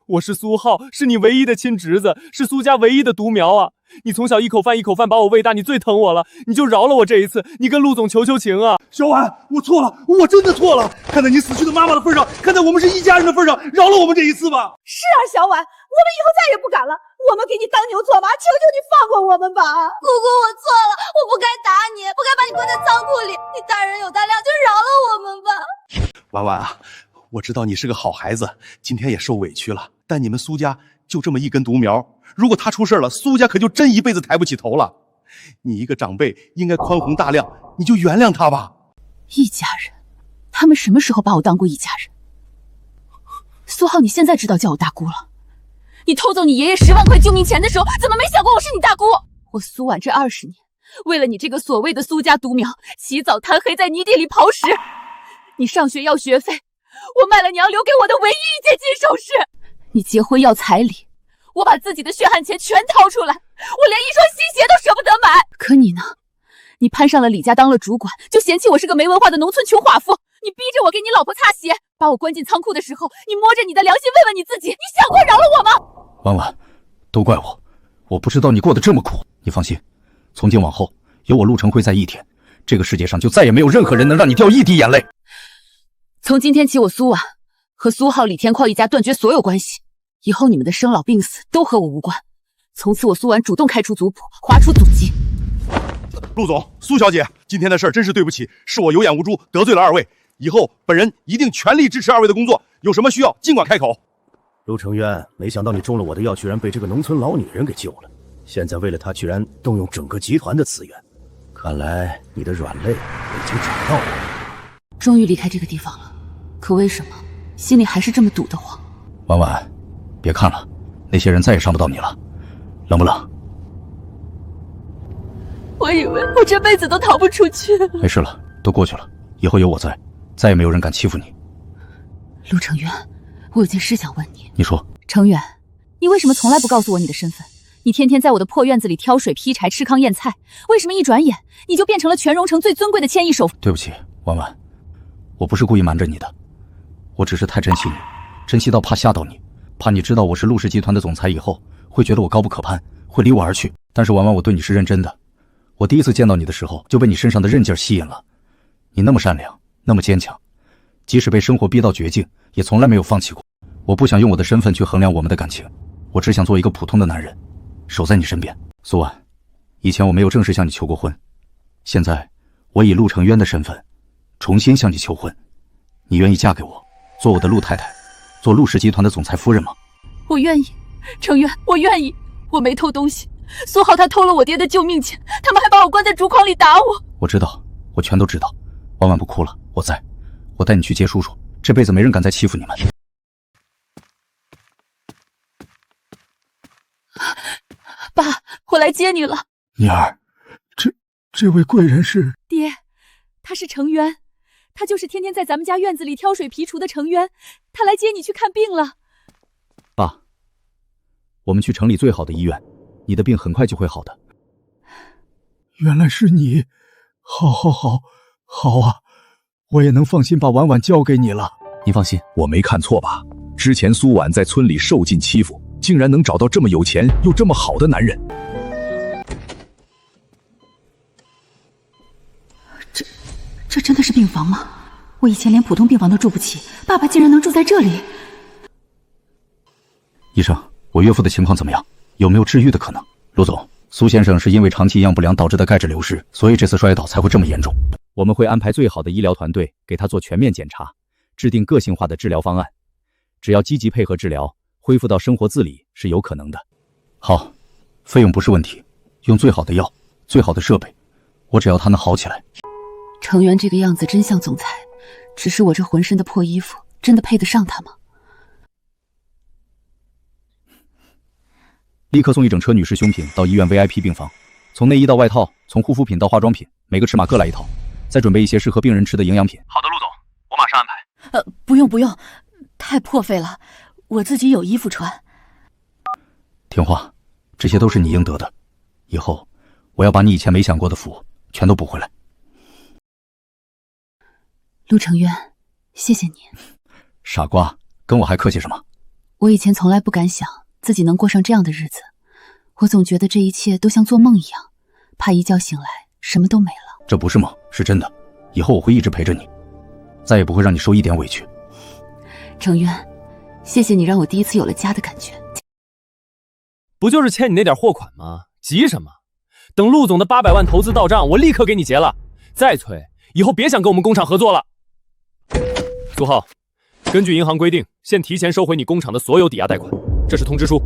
我是苏浩，是你唯一的亲侄子，是苏家唯一的独苗啊！你从小一口饭一口饭把我喂大，你最疼我了，你就饶了我这一次，你跟陆总求求情啊！小婉，我错了，我真的错了，看在你死去的妈妈的份上，看在我们是一家人的份上，饶了我们这一次吧。是啊，小婉，我们以后再也不敢了，我们给你当牛做马，求求你放过我们吧！姑姑，我错了，我不该打你，不该把你关在仓库里，你大人有大量，就饶了我们吧。婉婉啊，我知道你是个好孩子，今天也受委屈了，但你们苏家就这么一根独苗，如果他出事了，苏家可就真一辈子抬不起头了。你一个长辈应该宽宏大量，你就原谅他吧。一家人？他们什么时候把我当过一家人？苏浩，你现在知道叫我大姑了？你偷走你爷爷10万块救命钱的时候，怎么没想过我是你大姑？我苏婉这20年，为了你这个所谓的苏家独苗，起早贪黑在泥地里刨食。你上学要学费，我卖了娘留给我的唯一一件金首饰。你结婚要彩礼，我把自己的血汗钱全掏出来，我连一双新鞋都舍不得买。可你呢？你攀上了李家当了主管，就嫌弃我是个没文化的农村穷寡妇。你逼着我给你老婆擦鞋，把我关进仓库的时候，你摸着你的良心问问你自己，你想过饶了我吗？婉婉，都怪我，我不知道你过得这么苦。你放心，从今往后有我陆成辉在一天，这个世界上就再也没有任何人能让你掉一滴眼泪。从今天起，我苏婉和苏浩、李天矿一家断绝所有关系，以后你们的生老病死都和我无关。从此我苏婉主动开除族谱，划除祖籍。陆总、苏小姐，今天的事儿真是对不起，是我有眼无珠，得罪了2位。以后本人一定全力支持2位的工作，有什么需要尽管开口。陆成渊，没想到你中了我的药，居然被这个农村老女人给救了。现在为了她，居然动用整个集团的资源，看来你的软肋已经找到了。终于离开这个地方了，可为什么心里还是这么堵得慌？婉婉，别看了，那些人再也伤不到你了，冷不冷？我以为我这辈子都逃不出去了。没事了，都过去了，以后有我在，再也没有人敢欺负你。陆成渊，我有件事想问你。你说。成渊，你为什么从来不告诉我你的身份？你天天在我的破院子里挑水劈柴吃糠咽菜，为什么一转眼你就变成了全荣城最尊贵的千亿首富？对不起，婉婉，我不是故意瞒着你的，我只是太珍惜你，珍惜到怕吓到你，怕你知道我是陆氏集团的总裁以后会觉得我高不可攀，会离我而去。但是婉婉，我对你是认真的，我第一次见到你的时候就被你身上的韧劲吸引了。你那么善良，那么坚强，即使被生活逼到绝境，也从来没有放弃过。我不想用我的身份去衡量我们的感情，我只想做一个普通的男人，守在你身边。苏婉，以前我没有正式向你求过婚，现在我以陆成渊的身份重新向你求婚。你愿意嫁给我，做我的陆太太，做陆氏集团的总裁夫人吗？我愿意，程渊，我愿意。我没偷东西，苏浩他偷了我爹的救命钱，他们还把我关在竹筐里打我。我知道，我全都知道。婉婉不哭了，我在，我带你去接叔叔，这辈子没人敢再欺负你们。爸，我来接你了。妮儿，这位贵人是？爹，他是程渊，他就是天天在咱们家院子里挑水皮锄的程渊，他来接你去看病了。爸，我们去城里最好的医院，你的病很快就会好的。原来是你，好啊，我也能放心把婉婉交给你了。你放心，我没看错吧？之前苏婉在村里受尽欺负，竟然能找到这么有钱又这么好的男人。这真的是病房吗？我以前连普通病房都住不起，爸爸竟然能住在这里。医生，我岳父的情况怎么样？有没有治愈的可能？陆总，苏先生是因为长期营养不良导致的钙质流失，所以这次摔倒才会这么严重。我们会安排最好的医疗团队给他做全面检查，制定个性化的治疗方案。只要积极配合治疗，恢复到生活自理是有可能的。好，费用不是问题，用最好的药，最好的设备，我只要他能好起来。程渊这个样子真像总裁，只是我这浑身的破衣服，真的配得上他吗？立刻送一整车女士胸品到医院 VIP 病房，从内衣到外套，从护肤品到化妆品，每个尺码各来一套，再准备一些适合病人吃的营养品。好的，陆总，我马上安排。不用，太破费了，我自己有衣服穿。听话，这些都是你应得的，以后我要把你以前没享过的福全都补回来。陆程渊，谢谢你。傻瓜，跟我还客气什么？我以前从来不敢想自己能过上这样的日子，我总觉得这一切都像做梦一样，怕一觉醒来什么都没了。这不是梦，是真的。以后我会一直陪着你，再也不会让你受一点委屈。程渊，谢谢你让我第一次有了家的感觉。不就是欠你那点货款吗？急什么？等陆总的800万投资到账，我立刻给你结了。再催，以后别想跟我们工厂合作了。苏浩，根据银行规定，现提前收回你工厂的所有抵押贷款，这是通知书，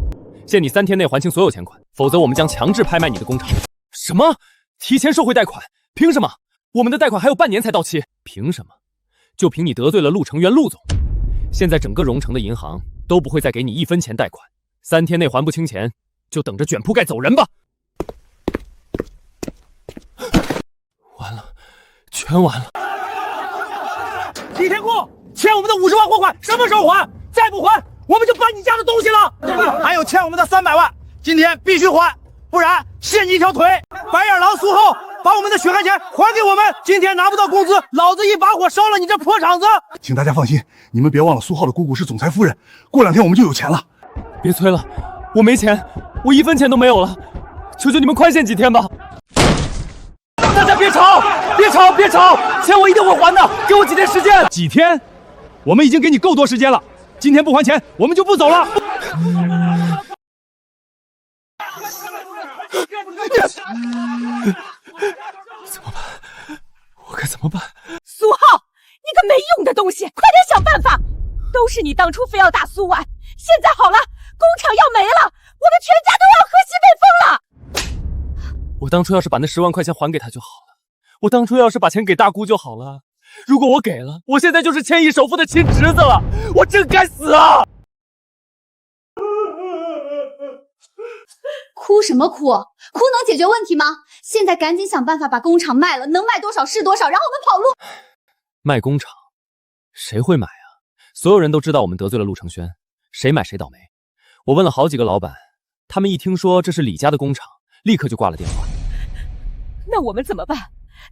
限你3天内还清所有钱款，否则我们将强制拍卖你的工厂。什么？提前收回贷款？凭什么？我们的贷款还有半年才到期。凭什么？就凭你得罪了陆程渊陆总。现在整个荣城的银行都不会再给你1分钱贷款，3天内还不清钱，就等着卷铺盖走人吧。完了，全完了。李天库欠我们的50万货款什么时候还？再不还，我们就搬你家的东西了。还有欠我们的300万，今天必须还，不然卸你一条腿。白眼狼苏浩，把我们的血汗钱还给我们！今天拿不到工资，老子一把火烧了你这破厂子！请大家放心，你们别忘了苏浩的姑姑是总裁夫人，过2天我们就有钱了。别催了，我没钱，我1分钱都没有了，求求你们宽限几天吧。大家别吵，钱我一定会还的，给我几天时间。几天？我们已经给你够多时间了，今天不还钱，我们就不走了。怎么办？我该怎么办？苏浩，你个没用的东西，快点想办法！都是你当初非要打苏婉，现在好了，工厂要没了，我们全家都要喝西北风了。我当初要是把那10万块钱还给他就好了，我当初要是把钱给大姑就好了。如果我给了，我现在就是千亿首富的亲侄子了，我真该死啊！哭什么哭？哭能解决问题吗？现在赶紧想办法把工厂卖了，能卖多少是多少，然后我们跑路。卖工厂，谁会买啊？所有人都知道我们得罪了陆承轩，谁买谁倒霉。我问了好几个老板，他们一听说这是李家的工厂，立刻就挂了电话。那我们怎么办？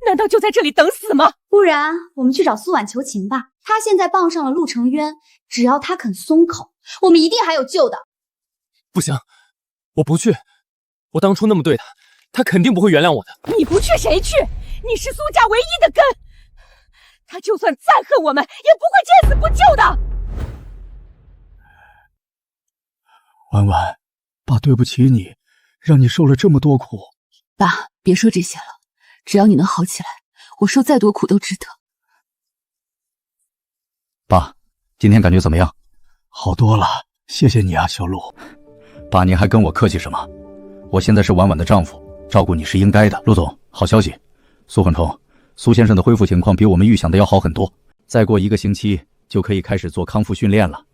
难道就在这里等死吗？不然我们去找苏婉求情吧。他现在傍上了陆承渊，只要他肯松口，我们一定还有救的。不行，我不去。我当初那么对他，他肯定不会原谅我的。你不去谁去？你是苏家唯一的根，他就算再恨我们，也不会见死不救的。婉婉，爸对不起你，让你受了这么多苦。爸，别说这些了，只要你能好起来，我受再多苦都值得。爸，今天感觉怎么样？好多了，谢谢你啊，小陆。爸，您还跟我客气什么？我现在是婉婉的丈夫，照顾你是应该的。陆总，好消息，苏焕冲，苏先生的恢复情况比我们预想的要好很多，再过1个星期就可以开始做康复训练了。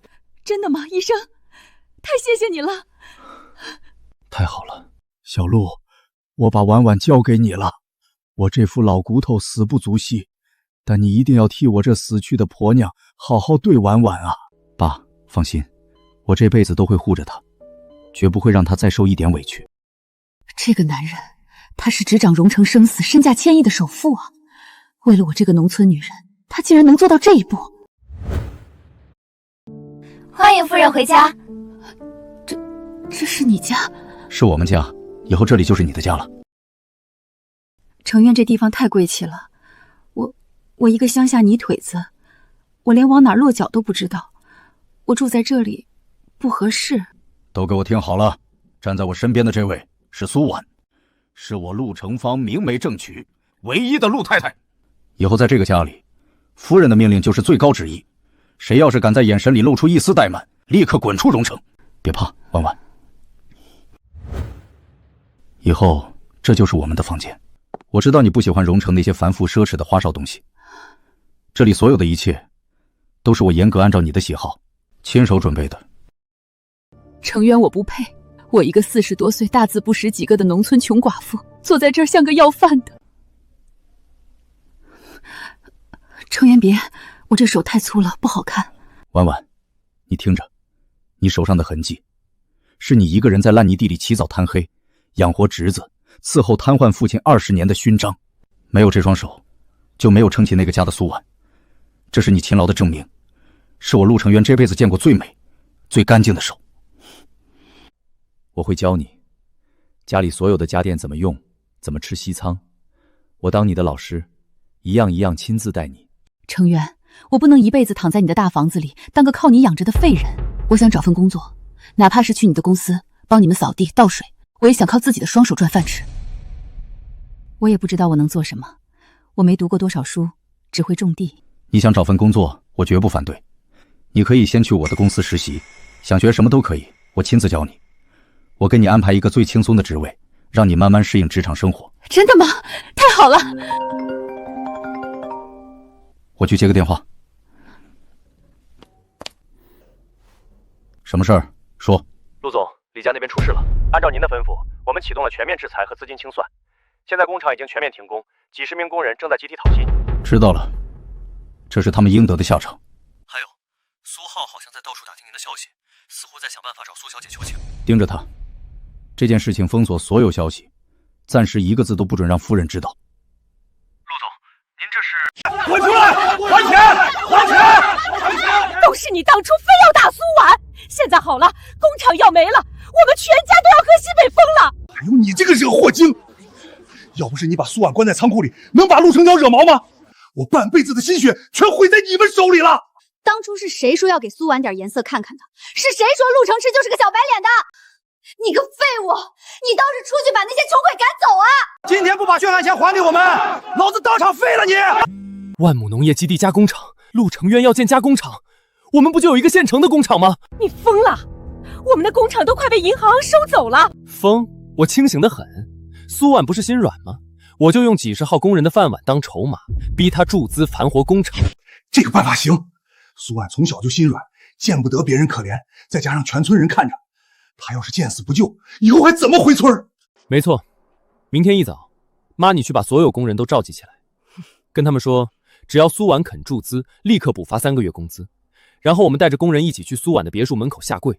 真的吗，医生？太谢谢你了。太好了，小陆，我把婉婉交给你了。我这副老骨头死不足惜，但你一定要替我这死去的婆娘好好对婉婉啊。爸，放心，我这辈子都会护着她，绝不会让她再受一点委屈。这个男人，他是执掌荣城生死、身价千亿的首富啊！为了我这个农村女人，他竟然能做到这一步。欢迎夫人回家。这是你家？是我们家，以后这里就是你的家了。城院这地方太贵气了，我一个乡下泥腿子，我连往哪落脚都不知道。我住在这里不合适。都给我听好了，站在我身边的这位是苏婉，是我陆城方明媒正娶唯一的陆太太。以后在这个家里，夫人的命令就是最高旨意，谁要是敢在眼神里露出一丝怠慢，立刻滚出荣城。别怕，婉婉，以后这就是我们的房间。我知道你不喜欢荣城那些繁复奢侈的花哨东西，这里所有的一切都是我严格按照你的喜好亲手准备的。程渊，我不配，我一个40多岁、大字不识几个的农村穷寡妇，坐在这儿像个要饭的。程渊，别，我这手太粗了，不好看。婉婉，你听着，你手上的痕迹，是你一个人在烂泥地里起早贪黑，养活侄子，伺候瘫痪父亲20年的勋章。没有这双手，就没有撑起那个家的苏婉。这是你勤劳的证明，是我陆程渊这辈子见过最美、最干净的手。我会教你家里所有的家电怎么用，怎么吃西餐。我当你的老师，一样一样亲自带你。程渊，我不能一辈子躺在你的大房子里，当个靠你养着的废人。我想找份工作，哪怕是去你的公司帮你们扫地倒水，我也想靠自己的双手赚饭吃。我也不知道我能做什么，我没读过多少书，只会种地。你想找份工作，我绝不反对。你可以先去我的公司实习，想学什么都可以，我亲自教你。我给你安排一个最轻松的职位，让你慢慢适应职场生活。真的吗？太好了！我去接个电话。什么事儿？说。陆总，李家那边出事了。按照您的吩咐，我们启动了全面制裁和资金清算。现在工厂已经全面停工，几十名工人正在集体讨薪。知道了，这是他们应得的下场。还有，苏浩好像在到处打听您的消息，似乎在想办法找苏小姐求情。盯着他，这件事情封锁所有消息，暂时一个字都不准让夫人知道。陆总，您这是……滚出来！还钱！还钱！还钱！都是你当初非要打苏婉，现在好了，工厂要没了，我们全家都要喝西北风了。还有你这个惹祸精！要不是你把苏婉关在仓库里，能把陆成鸟惹毛吗？我半辈子的心血全毁在你们手里了。当初是谁说要给苏婉点颜色看看的？是谁说陆成池就是个小白脸的？你个废物！你倒是出去把那些穷鬼赶走啊！今天不把血汗钱还给我们，老子当场废了你！万亩农业基地加工厂，陆程渊要建加工厂，我们不就有一个现成的工厂吗？你疯了！我们的工厂都快被银行收走了。疯？我清醒得很。苏婉不是心软吗？我就用几十号工人的饭碗当筹码，逼他注资盘活工厂。这个办法行。苏婉从小就心软，见不得别人可怜，再加上全村人看着，他要是见死不救，以后还怎么回村？没错，明天一早，妈你去把所有工人都召集起来，跟他们说，只要苏婉肯注资，立刻补发3个月工资。然后我们带着工人一起去苏婉的别墅门口下跪，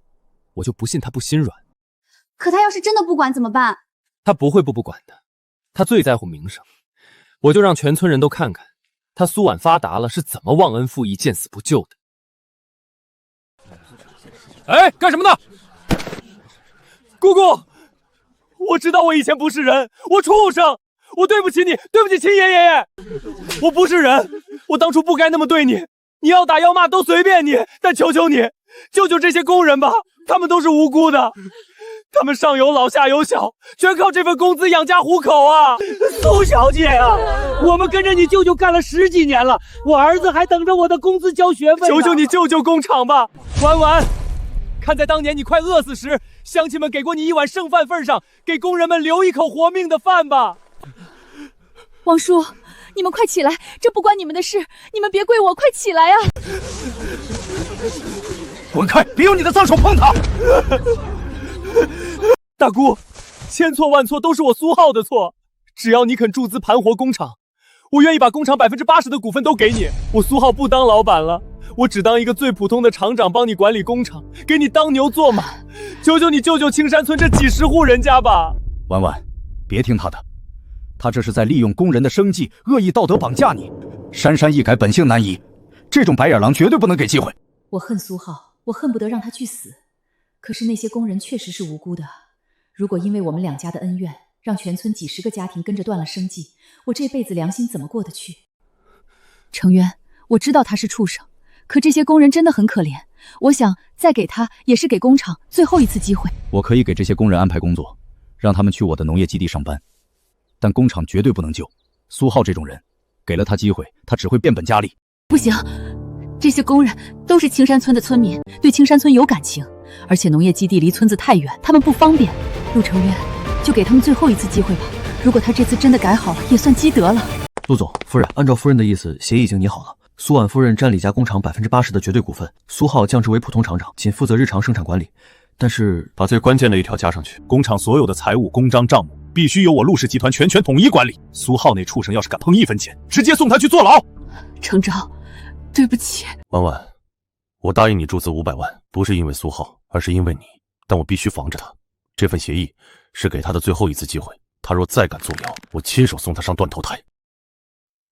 我就不信他不心软。可他要是真的不管怎么办？他不会不管的，他最在乎名声。我就让全村人都看看，他苏婉发达了是怎么忘恩负义、见死不救的。哎，干什么呢？姑姑，我知道我以前不是人，我畜生，我对不起你，对不起亲爷爷，我不是人，我当初不该那么对你。你要打要骂都随便你，但求求你，救救这些工人吧，他们都是无辜的。他们上有老下有小，全靠这份工资养家糊口啊！苏小姐啊，我们跟着你舅舅干了10几年了，我儿子还等着我的工资交学费呢。求求你救救工厂吧，婉婉！看在当年你快饿死时，乡亲们给过你一碗剩饭份上，给工人们留一口活命的饭吧。王叔，你们快起来，这不关你们的事，你们别跪我，快起来啊！滚开，别用你的脏手碰他！大姑，千错万错都是我苏浩的错，只要你肯注资盘活工厂，我愿意把工厂80%的股份都给你。我苏浩不当老板了，我只当一个最普通的厂长，帮你管理工厂，给你当牛做马。求求你救救青山村这几10户人家吧！婉婉，别听他的，他这是在利用工人的生计，恶意道德绑架你。姗姗一改，本性难移，这种白眼狼绝对不能给机会。我恨苏浩，我恨不得让他去死。可是那些工人确实是无辜的，如果因为我们2家的恩怨，让全村几10个家庭跟着断了生计，我这辈子良心怎么过得去？程渊，我知道他是畜生，可这些工人真的很可怜，我想再给他也是给工厂最后一次机会。我可以给这些工人安排工作，让他们去我的农业基地上班，但工厂绝对不能救。苏浩这种人，给了他机会，他只会变本加厉。不行，这些工人都是青山村的村民，对青山村有感情，而且农业基地离村子太远，他们不方便。陆程渊，就给他们最后一次机会吧，如果他这次真的改好了，也算积德了。陆总，夫人，按照夫人的意思，协议已经拟好了。苏婉夫人占李家工厂80%的绝对股份，苏浩降职为普通厂长，仅负责日常生产管理。但是把最关键的一条加上去，工厂所有的财务、公章、账目必须由我陆氏集团全权统一管理。苏浩那畜生要是敢碰1分钱，直接送他去坐牢。程昭，对不起。婉婉，我答应你注资500万，不是因为苏浩，而是因为你。但我必须防着他。这份协议是给他的最后一次机会，他若再敢作妖，我亲手送他上断头台。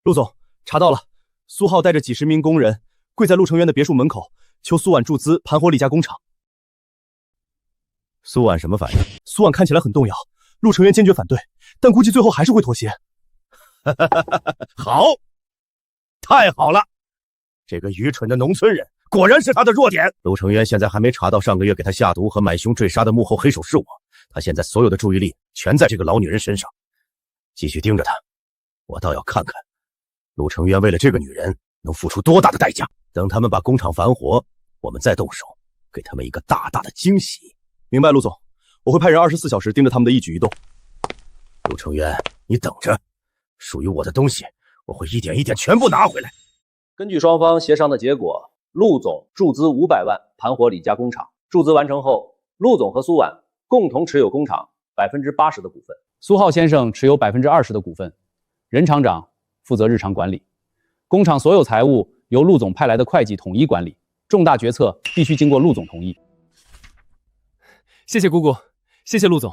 陆总，查到了，苏浩带着几10名工人跪在陆程渊的别墅门口，求苏婉注资盘活李家工厂。苏婉什么反应？苏婉看起来很动摇，陆程渊坚决反对，但估计最后还是会妥协。好，太好了！这个愚蠢的农村人果然是他的弱点。陆程渊现在还没查到上个月给他下毒和买凶坠杀的幕后黑手是我，他现在所有的注意力全在这个老女人身上，继续盯着他。我倒要看看陆程渊为了这个女人能付出多大的代价。等他们把工厂反活，我们再动手，给他们一个大大的惊喜。明白，陆总，我会派人24小时盯着他们的一举一动。陆程渊，你等着，属于我的东西，我会一点一点全部拿回来。根据双方协商的结果，陆总注资500万盘活李家工厂。注资完成后，陆总和苏婉共同持有工厂80%的股份，苏浩先生持有20%的股份，任厂长负责日常管理，工厂所有财务由陆总派来的会计统一管理，重大决策必须经过陆总同意。谢谢姑姑，谢谢陆总，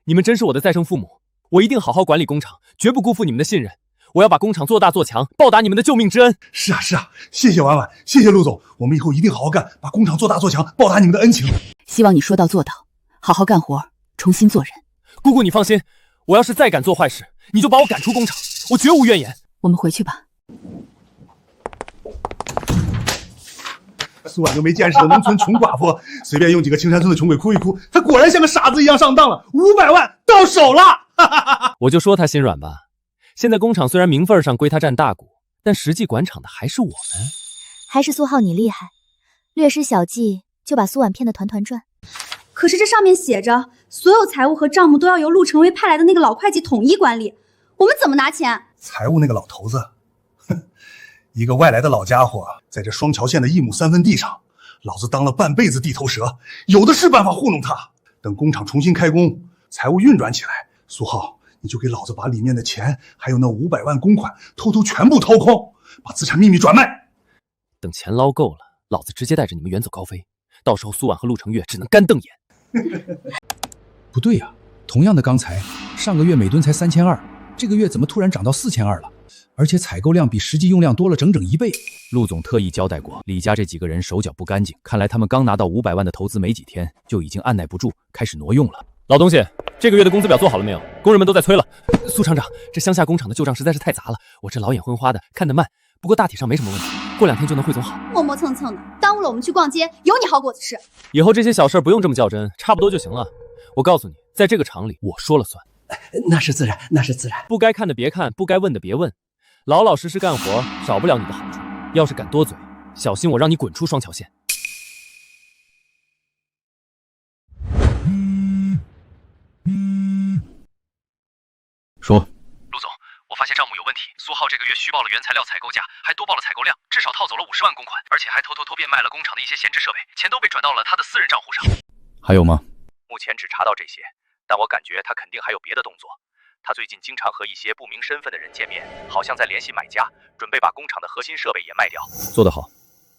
你们真是我的再生父母，我一定好好管理工厂，绝不辜负你们的信任。我要把工厂做大做强，报答你们的救命之恩。是啊，谢谢婉婉，谢谢陆总，我们以后一定好好干，把工厂做大做强，报答你们的恩情。希望你说到做到，好好干活，重新做人。姑姑你放心，我要是再敢做坏事，你就把我赶出工厂，我绝无怨言。我们回去吧。苏婉都没见识的农村穷寡妇，随便用几个青山村的穷鬼哭一哭，他果然像个傻子一样上当了，500万到手了。我就说他心软吧。现在工厂虽然名分上归他占大股，但实际管厂的还是我们。还是苏浩你厉害，略施小计就把苏婉骗得团团转。可是这上面写着，所有财务和账目都要由陆成威派来的那个老会计统一管理，我们怎么拿钱？财务那个老头子，一个外来的老家伙，在这双桥县的1亩3分地上，老子当了半辈子地头蛇，有的是办法糊弄他。等工厂重新开工，财务运转起来，苏浩，你就给老子把里面的钱，还有那500万公款，偷偷全部掏空，把资产秘密转卖。等钱捞够了，老子直接带着你们远走高飞。到时候苏婉和陆成月只能干瞪眼。不对呀，同样的钢材，上个月每吨才3200，这个月怎么突然涨到4200了？而且采购量比实际用量多了整整1倍。陆总特意交代过，李家这几个人手脚不干净，看来他们刚拿到500万的投资没几天，就已经按耐不住，开始挪用了。老东西，这个月的工资表做好了没有？工人们都在催了。苏厂长，这乡下工厂的旧账实在是太杂了，我这老眼昏花的，看得慢，不过大体上没什么问题，过2天就能汇总好。磨磨蹭蹭的，耽误了我们去逛街，有你好果子吃。以后这些小事不用这么较真，差不多就行了。我告诉你，在这个厂里，我说了算。那是自然，那是自然。不该看的别看，不该问的别问，老老实实干活，少不了你的好处。要是敢多嘴，小心我让你滚出双桥线。说，陆总，我发现账目有问题，苏浩这个月虚报了原材料采购价，还多报了采购量，至少套走了50万公款，而且还偷变卖了工厂的一些闲置设备，钱都被转到了他的私人账户上。还有吗？目前只查到这些，但我感觉他肯定还有别的动作。他最近经常和一些不明身份的人见面，好像在联系买家，准备把工厂的核心设备也卖掉。做得好，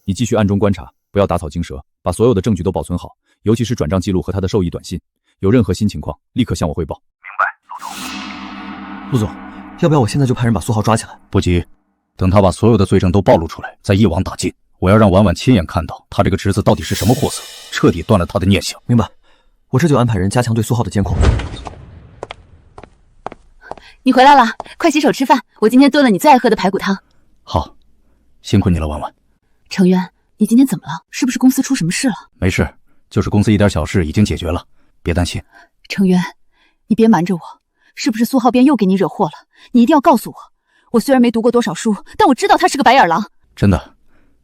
你继续暗中观察，不要打草惊蛇，把所有的证据都保存好，尤其是转账记录和他的受益短信。有任何新情况，立刻向我汇报。明白，陆总。陆总，要不要我现在就派人把苏浩抓起来？不急，等他把所有的罪证都暴露出来，再一网打尽。我要让婉婉亲眼看到他这个侄子到底是什么货色，彻底断了他的念想。明白，我这就安排人加强对苏浩的监控。你回来了，快洗手吃饭。我今天炖了你最爱喝的排骨汤。好，辛苦你了，婉婉。程渊，你今天怎么了？是不是公司出什么事了？没事，就是公司一点小事已经解决了，别担心。程渊，你别瞒着我，是不是苏浩边又给你惹祸了？你一定要告诉我。我虽然没读过多少书，但我知道他是个白眼狼。真的，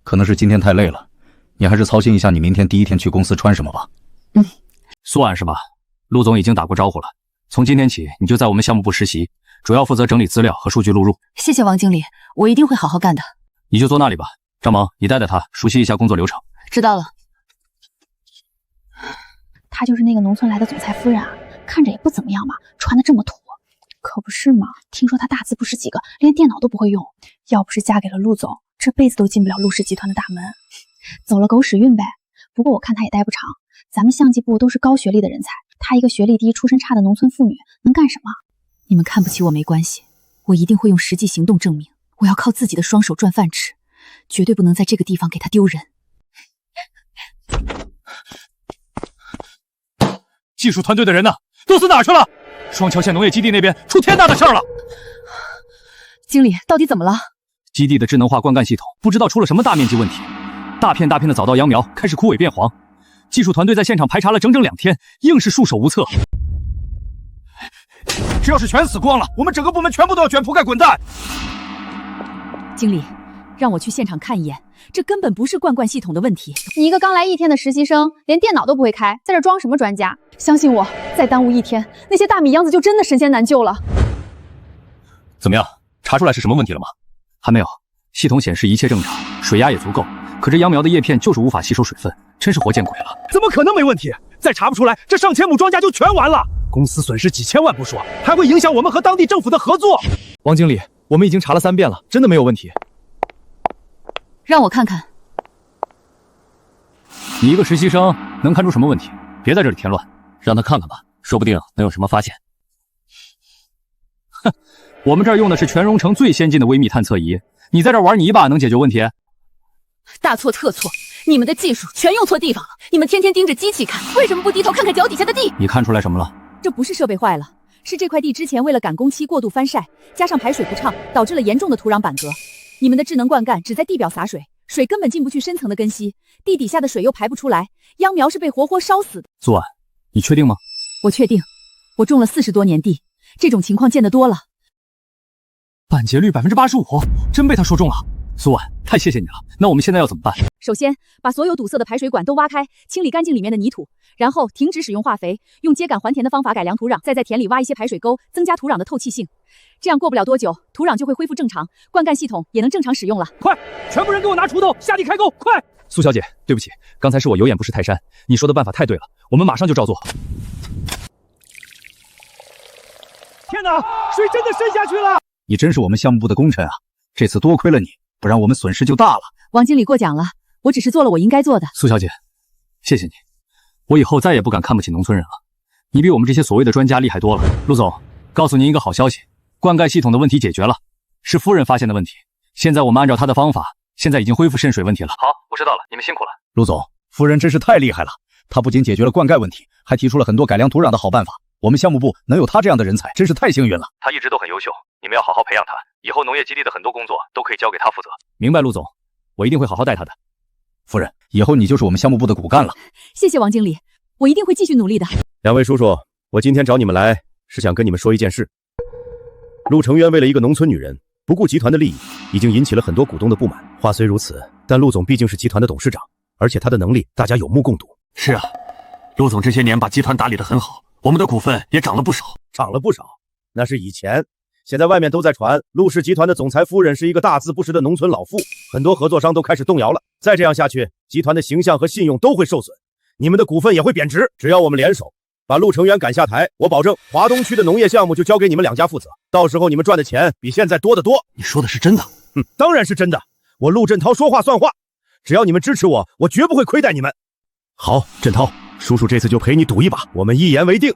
可能是今天太累了，你还是操心一下你明天第一天去公司穿什么吧。苏婉是吧？陆总已经打过招呼了，从今天起你就在我们项目部实习，主要负责整理资料和数据录入。谢谢王经理，我一定会好好干的。你就坐那里吧，张萌，你带他熟悉一下工作流程。知道了。她就是那个农村来的总裁夫人啊，看着也不怎么样嘛，穿的这么土。可不是嘛，听说她大字不识几个，连电脑都不会用。要不是嫁给了陆总，这辈子都进不了陆氏集团的大门，走了狗屎运呗。不过我看她也待不长，咱们相机部都是高学历的人才，她一个学历低、出身差的农村妇女能干什么？你们看不起我没关系，我一定会用实际行动证明，我要靠自己的双手赚饭吃，绝对不能在这个地方给他丢人。技术团队的人呢？都死哪儿去了？双桥县农业基地那边出天大的事儿了！经理，到底怎么了？基地的智能化灌溉系统不知道出了什么大面积问题，大片大片的早稻秧苗开始枯萎变黄。技术团队在现场排查了整整2天，硬是束手无策。这要是全死光了，我们整个部门全部都要卷铺盖滚蛋！经理，让我去现场看一眼，这根本不是灌溉系统的问题。你一个刚来1天的实习生，连电脑都不会开，在这装什么专家？相信我，再耽误1天，那些大米秧子就真的神仙难救了。怎么样，查出来是什么问题了吗？还没有，系统显示一切正常，水压也足够，可这秧苗的叶片就是无法吸收水分，真是活见鬼了！怎么可能没问题？再查不出来，这上千亩庄稼就全完了。公司损失几千万不说，还会影响我们和当地政府的合作。王经理，我们已经查了3遍了，真的没有问题。让我看看。你一个实习生能看出什么问题？别在这里添乱，让他看看吧，说不定能有什么发现。哼，我们这儿用的是全荣城最先进的微密探测仪，你在这儿玩泥巴能解决问题？大错特错，你们的技术全用错地方了。你们天天盯着机器看，为什么不低头看看脚底下的地？你看出来什么了？这不是设备坏了，是这块地之前为了赶工期过度翻晒，加上排水不畅，导致了严重的土壤板革。你们的智能灌溉只在地表洒水，水根本进不去深层的根系，地底下的水又排不出来，秧苗是被活活烧死的。苏婉，你确定吗？我确定，我种了40多年地，这种情况见得多了。板结率85%，真被他说中了。苏婉，太谢谢你了。那我们现在要怎么办？首先，把所有堵塞的排水管都挖开，清理干净里面的泥土，然后停止使用化肥，用秸秆还田的方法改良土壤，再在田里挖一些排水沟，增加土壤的透气性。这样过不了多久，土壤就会恢复正常，灌溉系统也能正常使用了。快，全部人给我拿锄头下地开沟，快！苏小姐，对不起，刚才是我有眼不识泰山，你说的办法太对了，我们马上就照做。天哪，水真的渗下去了！你真是我们项目部的功臣啊！这次多亏了你，不然我们损失就大了。王经理过奖了，我只是做了我应该做的。苏小姐，谢谢你，我以后再也不敢看不起农村人了。你比我们这些所谓的专家厉害多了。陆总，告诉您一个好消息，灌溉系统的问题解决了，是夫人发现的问题。现在我们按照她的方法，现在已经恢复渗水问题了。好，我知道了，你们辛苦了。陆总，夫人真是太厉害了，她不仅解决了灌溉问题，还提出了很多改良土壤的好办法。我们项目部能有她这样的人才，真是太幸运了。她一直都很优秀，你们要好好培养她，以后农业基地的很多工作都可以交给她负责。明白，陆总，我一定会好好带她的。夫人，以后你就是我们项目部的骨干了。谢谢王经理，我一定会继续努力的。两位叔叔，我今天找你们来是想跟你们说一件事。陆成渊为了一个农村女人，不顾集团的利益，已经引起了很多股东的不满。话虽如此，但陆总毕竟是集团的董事长，而且他的能力大家有目共睹。是啊，陆总这些年把集团打理得很好，我们的股份也涨了不少。涨了不少，那是以前。现在外面都在传陆氏集团的总裁夫人是一个大字不识的农村老妇，很多合作商都开始动摇了。再这样下去，集团的形象和信用都会受损，你们的股份也会贬值。只要我们联手把陆成渊赶下台，我保证华东区的农业项目就交给你们两家负责，到时候你们赚的钱比现在多得多。你说的是真的？当然是真的，我陆振涛说话算话，只要你们支持我，我绝不会亏待你们。好，振涛，叔叔这次就陪你赌一把，我们一言为定。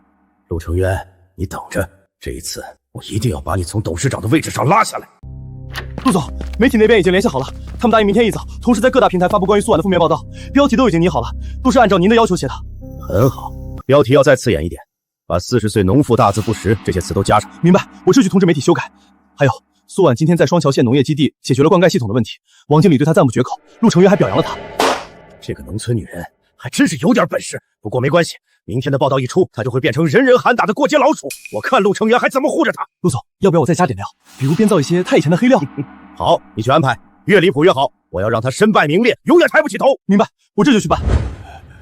陆成渊，你等着，这一次我一定要把你从董事长的位置上拉下来。陆总，媒体那边已经联系好了，他们答应明天一早同时在各大平台发布关于苏婉的负面报道，标题都已经拟好了，都是按照您的要求写的。很好，标题要再刺眼一点，把40岁农妇大字不识这些词都加上。明白，我这去通知媒体修改。还有，苏婉今天在双桥县农业基地解决了灌溉系统的问题，王经理对她赞不绝口，陆成渊还表扬了她。这个农村女人还真是有点本事，不过没关系，明天的报道一出，她就会变成人人喊打的过街老鼠。我看陆成渊还怎么护着她。陆总，要不要我再加点料，比如编造一些他以前的黑料？好，你去安排，越离谱越好，我要让他身败名裂，永远抬不起头。明白，我这就去办。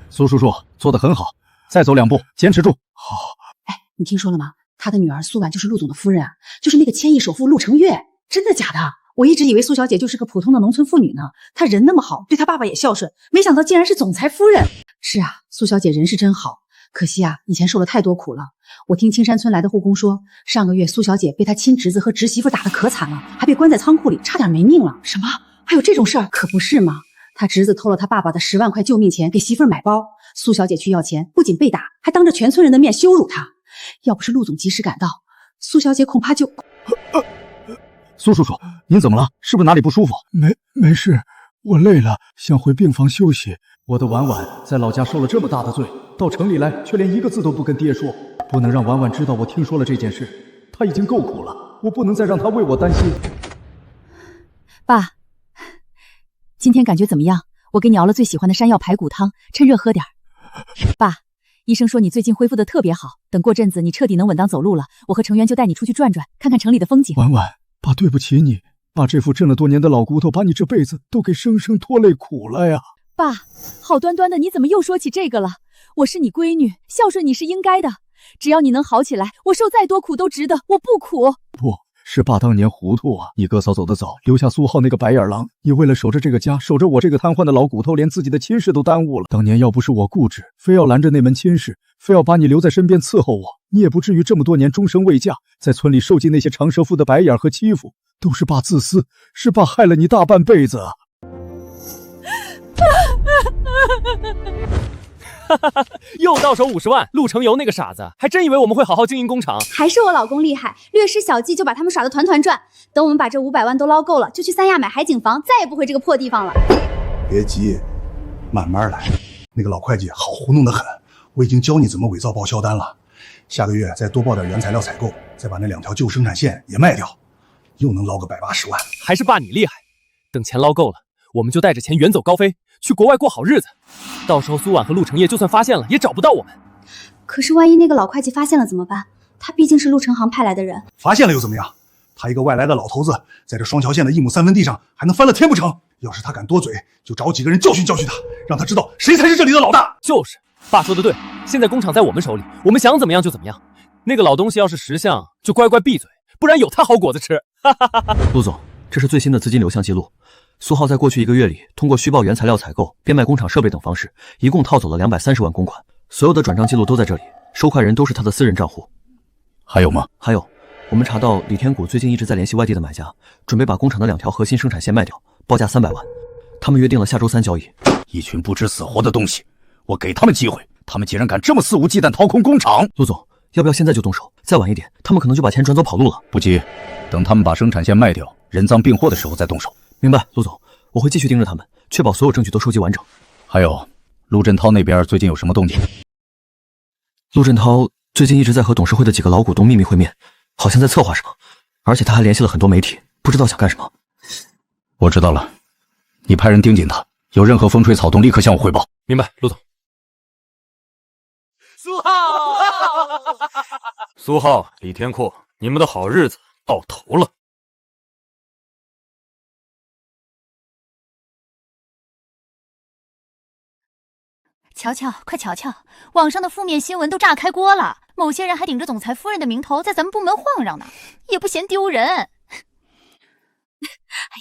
苏叔叔做得很好，再走2步，坚持住。好。哎，你听说了吗？他的女儿苏婉就是陆总的夫人啊，就是那个千亿首富陆成月。真的假的？我一直以为苏小姐就是个普通的农村妇女呢，她人那么好，对她爸爸也孝顺，没想到竟然是总裁夫人。是啊，苏小姐人是真好，可惜啊，以前受了太多苦了。我听青山村来的护工说，上个月苏小姐被她亲侄子和侄媳妇打得可惨了，还被关在仓库里，差点没命了。什么？还有这种事儿？可不是嘛，他侄子偷了他爸爸的10万块救命钱，给媳妇儿买包。苏小姐去要钱，不仅被打，还当着全村人的面羞辱她。要不是陆总及时赶到，苏小姐恐怕就……苏叔叔，您怎么了？是不是哪里不舒服？没事，我累了，想回病房休息。我的婉婉在老家受了这么大的罪，到城里来却连一个字都不跟爹说，不能让婉婉知道我听说了这件事。她已经够苦了，我不能再让她为我担心。爸，今天感觉怎么样？我给你熬了最喜欢的山药排骨汤，趁热喝点儿。爸，医生说你最近恢复的特别好，等过阵子你彻底能稳当走路了，我和成渊就带你出去转转，看看城里的风景。婉婉，爸对不起你，爸这副挣了多年的老骨头，把你这辈子都给生生拖累苦了呀。爸，好端端的你怎么又说起这个了？我是你闺女，孝顺你是应该的，只要你能好起来，我受再多苦都值得，我不苦。不是爸当年糊涂啊！你哥嫂走得早，留下苏浩那个白眼狼，你为了守着这个家，守着我这个瘫痪的老骨头，连自己的亲事都耽误了。当年要不是我固执，非要拦着那门亲事，非要把你留在身边伺候我，你也不至于这么多年终生未嫁，在村里受尽那些长舌妇的白眼和欺负。都是爸自私，是爸害了你大半辈子啊！又到手50万，陆成游那个傻子还真以为我们会好好经营工厂。还是我老公厉害，略施小计就把他们耍得团团转。等我们把这500万都捞够了，就去三亚买海景房，再也不回这个破地方了。别急，慢慢来。那个老会计好糊弄得很，我已经教你怎么伪造报销单了。下个月再多报点原材料采购，再把那2条旧生产线也卖掉，又能捞个180万。还是爸你厉害，等钱捞够了，我们就带着钱远走高飞，去国外过好日子。到时候苏婉和陆成业就算发现了，也找不到我们。可是万一那个老会计发现了怎么办？他毕竟是陆成行派来的人。发现了又怎么样？他一个外来的老头子，在这双桥县的1亩3分地上还能翻了天不成？要是他敢多嘴，就找几个人教训教训他，让他知道谁才是这里的老大。就是，爸说的对，现在工厂在我们手里，我们想怎么样就怎么样。那个老东西要是识相，就乖乖闭嘴，不然有他好果子吃。陆总，这是最新的资金流向记录。苏浩在过去1个月里，通过虚报原材料采购、变卖工厂设备等方式，一共套走了230万公款。所有的转账记录都在这里，收款人都是他的私人账户。还有吗？还有，我们查到李天谷最近一直在联系外地的买家，准备把工厂的2条核心生产线卖掉，报价300万。他们约定了下周3交易。一群不知死活的东西，我给他们机会，他们竟然敢这么肆无忌惮掏空工厂。陆总，要不要现在就动手？再晚一点，他们可能就把钱转走跑路了。不急，等他们把生产线卖掉，人赃并获的时候再动手。明白，陆总，我会继续盯着他们，确保所有证据都收集完整。还有，陆振涛那边最近有什么动静？陆振涛最近一直在和董事会的几个老股东秘密会面，好像在策划什么，而且他还联系了很多媒体，不知道想干什么。我知道了，你派人盯紧他，有任何风吹草动立刻向我汇报。明白，陆总。苏苏浩、李天阔，你们的好日子到头了。瞧瞧，快瞧瞧，网上的负面新闻都炸开锅了，某些人还顶着总裁夫人的名头在咱们部门晃嚷呢，也不嫌丢人。哎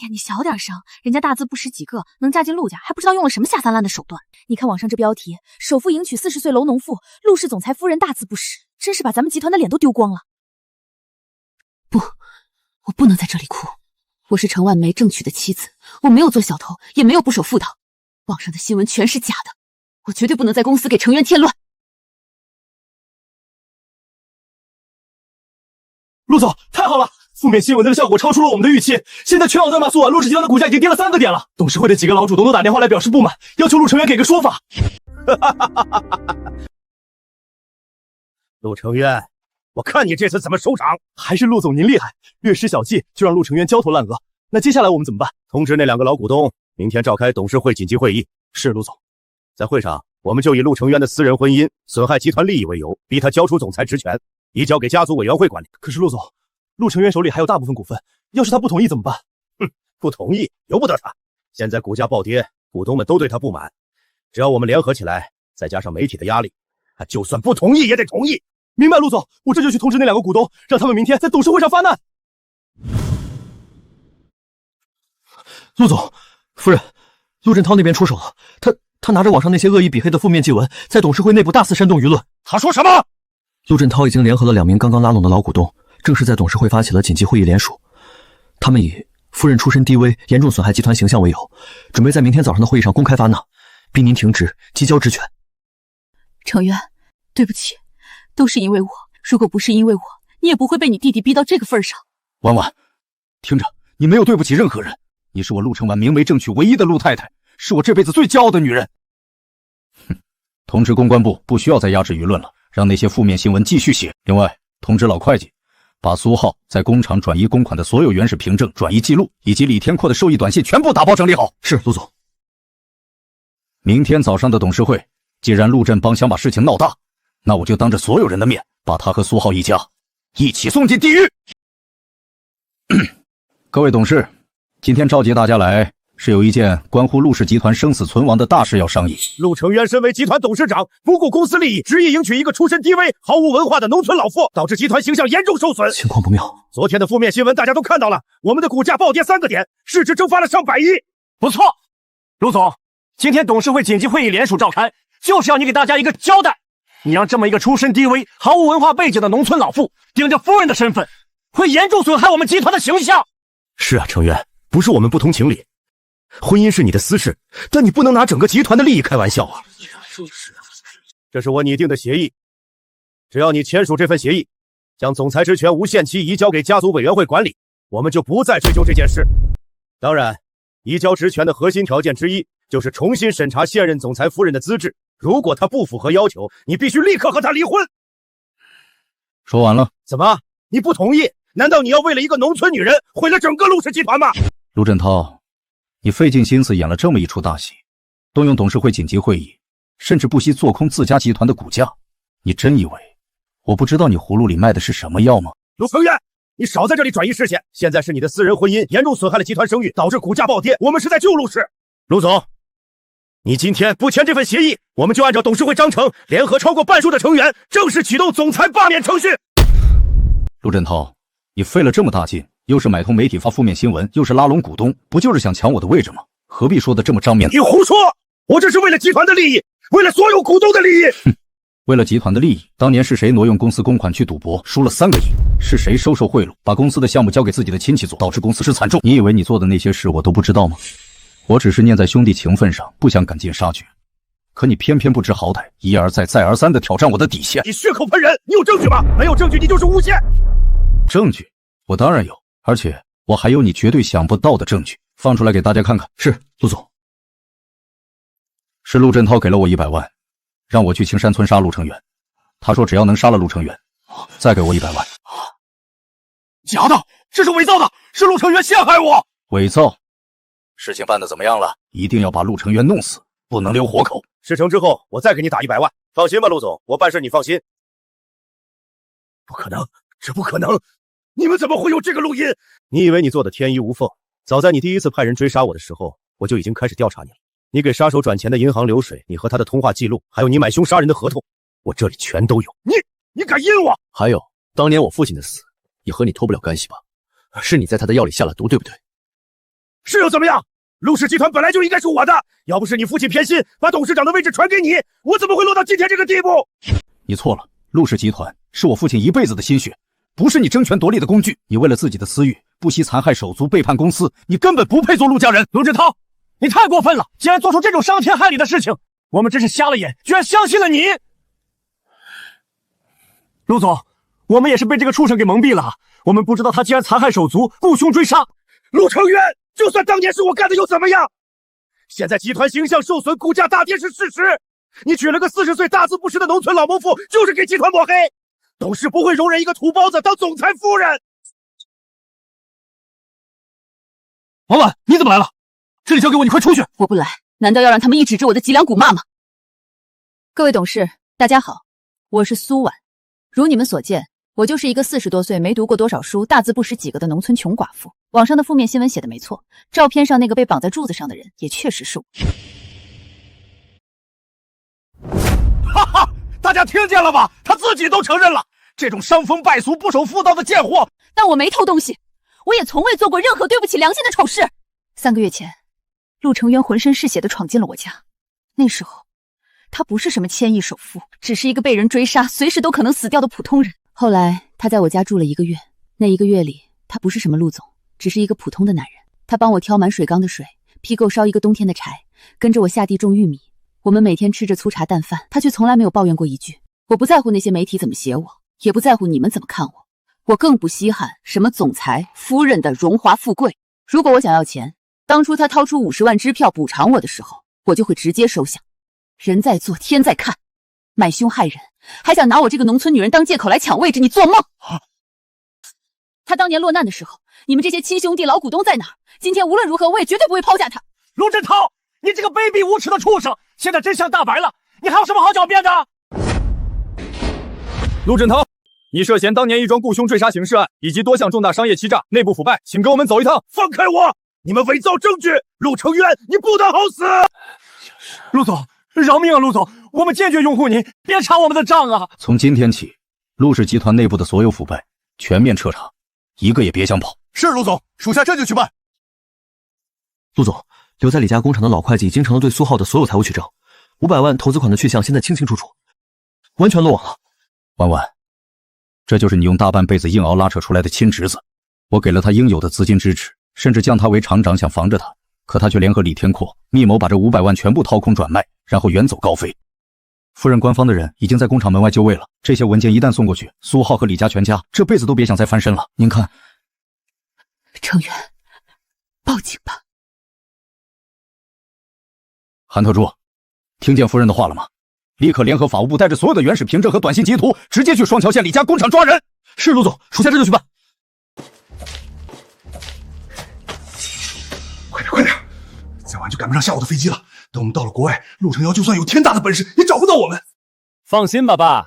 呀，你小点声，人家大字不识几个，能嫁进陆家，还不知道用了什么下三滥的手段。你看网上这标题，首富迎娶40岁楼农妇，陆氏总裁夫人大字不识，真是把咱们集团的脸都丢光了。不，我不能在这里哭。我是程万梅正娶的妻子，我没有做小偷，也没有不守妇道。网上的新闻全是假的，我绝对不能在公司给程渊添乱。陆总，太好了！负面新闻的效果超出了我们的预期，现在全网在骂苏婉，陆氏集团的股价已经跌了3个点了。董事会的几个老股东都打电话来表示不满，要求陆成渊给个说法。陆成渊，我看你这次怎么收场？还是陆总您厉害，略施小计就让陆成渊焦头烂额。那接下来我们怎么办？通知那2个老股东，明天召开董事会紧急会议。是，陆总。在会上，我们就以陆成渊的私人婚姻损害集团利益为由，逼他交出总裁职权，移交给家族委员会管理。可是陆总，陆成渊手里还有大部分股份，要是他不同意怎么办？不同意由不得他。现在股价暴跌，股东们都对他不满，只要我们联合起来，再加上媒体的压力，他就算不同意也得同意。明白，陆总，我这就去通知那2个股东，让他们明天在董事会上发难。陆总，夫人，陆振涛那边出手了，他拿着网上那些恶意比黑的负面祭文，在董事会内部大肆煽动舆论。他说什么？陆振涛已经联合了2名刚刚拉拢的老股东，正式在董事会发起了紧急会议联署。他们以夫人出身低微，严重损害集团形象为由，准备在明天早上的会议上公开发难，逼您停职，激交职权。程渊，对不起，都是因为我，如果不是因为我，你也不会被你弟弟逼到这个份上。婉婉，听着，你没有对不起任何人，你是我陆成婉明媒正娶唯一的陆太太，是我这辈子最骄傲的女人。通知公关部不需要再压制舆论了，让那些负面新闻继续写。另外，通知老会计，把苏浩在工厂转移公款的所有原始凭证、转移记录以及李天阔的受益短信全部打包整理好。是，陆总。明天早上的董事会，既然陆振邦想把事情闹大，那我就当着所有人的面，把他和苏浩一家一起送进地狱。各位董事，今天召集大家来，是有一件关乎陆氏集团生死存亡的大事要商议。陆成渊身为集团董事长，不顾公司利益，执意迎娶一个出身低微、毫无文化的农村老妇，导致集团形象严重受损，情况不妙。昨天的负面新闻大家都看到了，我们的股价暴跌3个点，市值蒸发了上百亿。不错，陆总，今天董事会紧急会议联署召开，就是要你给大家一个交代。你让这么一个出身低微、毫无文化背景的农村老妇顶着夫人的身份，会严重损害我们集团的形象。是啊，成渊，不是我们不通情理，婚姻是你的私事，但你不能拿整个集团的利益开玩笑啊！这是我拟定的协议，只要你签署这份协议，将总裁职权无限期移交给家族委员会管理，我们就不再追究这件事。当然，移交职权的核心条件之一就是重新审查现任总裁夫人的资质，如果她不符合要求，你必须立刻和她离婚。说完了？怎么，你不同意？难道你要为了一个农村女人毁了整个陆氏集团吗？陆振涛，你费尽心思演了这么一出大戏，动用董事会紧急会议，甚至不惜做空自家集团的股价，你真以为我不知道你葫芦里卖的是什么药吗？陆成渊，你少在这里转移视线，现在是你的私人婚姻严重损害了集团声誉，导致股价暴跌，我们是在救陆氏。陆总，你今天不签这份协议，我们就按照董事会章程，联合超过半数的成员，正式启动总裁罢免程序。陆振涛，你费了这么大劲，又是买通媒体发负面新闻，又是拉拢股东，不就是想抢我的位置吗？何必说的这么张面？你胡说！我这是为了集团的利益，为了所有股东的利益。为了集团的利益，当年是谁挪用公司公款去赌博，输了3个亿？是谁收受贿赂，把公司的项目交给自己的亲戚做，导致公司失惨重？你以为你做的那些事我都不知道吗？我只是念在兄弟情分上，不想赶尽杀绝。可你偏偏不知好歹，一而再再而三地挑战我的底线。你血口喷人，你有证据吗？没有证据，你就是诬陷。证据？我当然有，而且我还有你绝对想不到的证据，放出来给大家看看。是，陆总。是陆振涛给了我100万，让我去青山村杀陆成渊。他说只要能杀了陆成渊，再给我100万。假的，这是伪造的，是陆成渊陷害我。伪造？事情办得怎么样了？一定要把陆成渊弄死，不能留活口。事成之后，我再给你打100万。放心吧，陆总，我办事你放心。不可能，这不可能！你们怎么会有这个录音？你以为你做的天衣无缝？早在你第一次派人追杀我的时候，我就已经开始调查你了。你给杀手转钱的银行流水，你和他的通话记录，还有你买凶杀人的合同，我这里全都有。你敢阴我？还有，当年我父亲的死也和你脱不了干系吧？是你在他的药里下了毒，对不对？是又怎么样？陆氏集团本来就应该是我的，要不是你父亲偏心，把董事长的位置传给你，我怎么会落到今天这个地步？你错了，陆氏集团是我父亲一辈子的心血，不是你争权夺利的工具。你为了自己的私欲，不惜残害手足，背叛公司，你根本不配做陆家人。陆志涛，你太过分了！竟然做出这种伤天害理的事情，我们真是瞎了眼，居然相信了你。陆总，我们也是被这个畜生给蒙蔽了，我们不知道他竟然残害手足，雇凶追杀。陆成渊，就算当年是我干的又怎么样？现在集团形象受损，股价大跌是事实。你娶了个40岁大字不识的农村老谋妇，就是给集团抹黑。董事不会容忍一个土包子当总裁夫人。王婉，你怎么来了？这里交给我，你快出去！我不来，难道要让他们一指着我的脊梁骨骂吗？各位董事，大家好，我是苏婉。如你们所见，我就是一个40多岁、没读过多少书、大字不识几个的农村穷寡妇。网上的负面新闻写的没错，照片上那个被绑在柱子上的人也确实是我。哈哈，大家听见了吧？他自己都承认了，这种伤风败俗、不守妇道的贱货。但我没偷东西，我也从未做过任何对不起良心的丑事。3个月前，陆成渊浑身是血的闯进了我家，那时候他不是什么千亿首富，只是一个被人追杀、随时都可能死掉的普通人。后来他在我家住了1个月，那1个月里，他不是什么陆总，只是一个普通的男人。他帮我挑满水缸的水，批够烧一个冬天的柴，跟着我下地种玉米。我们每天吃着粗茶淡饭，他却从来没有抱怨过一句。我不在乎那些媒体怎么写我，也不在乎你们怎么看我，我更不稀罕什么总裁、夫人的荣华富贵。如果我想要钱，当初他掏出50万支票补偿我的时候，我就会直接收下。人在做，天在看，买凶害人，还想拿我这个农村女人当借口来抢位置，你做梦！他当年落难的时候，你们这些亲兄弟、老股东在哪儿？今天无论如何，我也绝对不会抛下他。陆振涛，你这个卑鄙无耻的畜生！现在真相大白了，你还有什么好狡辩的？陆振涛，你涉嫌当年一桩雇凶追杀刑事案以及多项重大商业欺诈、内部腐败，请跟我们走一趟。放开我！你们伪造证据！陆成渊，你不得好死！陆总，饶命啊！陆总，我们坚决拥护您，别查我们的账啊！从今天起，陆氏集团内部的所有腐败全面彻查，一个也别想跑。是陆总，属下这就去办。陆总，留在李家工厂的老会计已经成了对苏浩的所有财务取证，500万投资款的去向现在清清楚楚，完全落网了。婉婉，这就是你用大半辈子硬熬拉扯出来的亲侄子，我给了他应有的资金支持，甚至降他为厂长，想防着他，可他却联合李天阔密谋把这500万全部掏空转卖，然后远走高飞。夫人官方的人已经在工厂门外就位了，这些文件一旦送过去，苏浩和李家全家这辈子都别想再翻身了。您看，成渊，报警吧。韩特助，听见夫人的话了吗？立刻联合法务部带着所有的原始凭证和短信截图，直接去双桥县李家工厂抓人。是陆总，属下这就去办。快点，再晚就赶不上下午的飞机了。等我们到了国外，陆成瑶就算有天大的本事，也找不到我们。放心吧，爸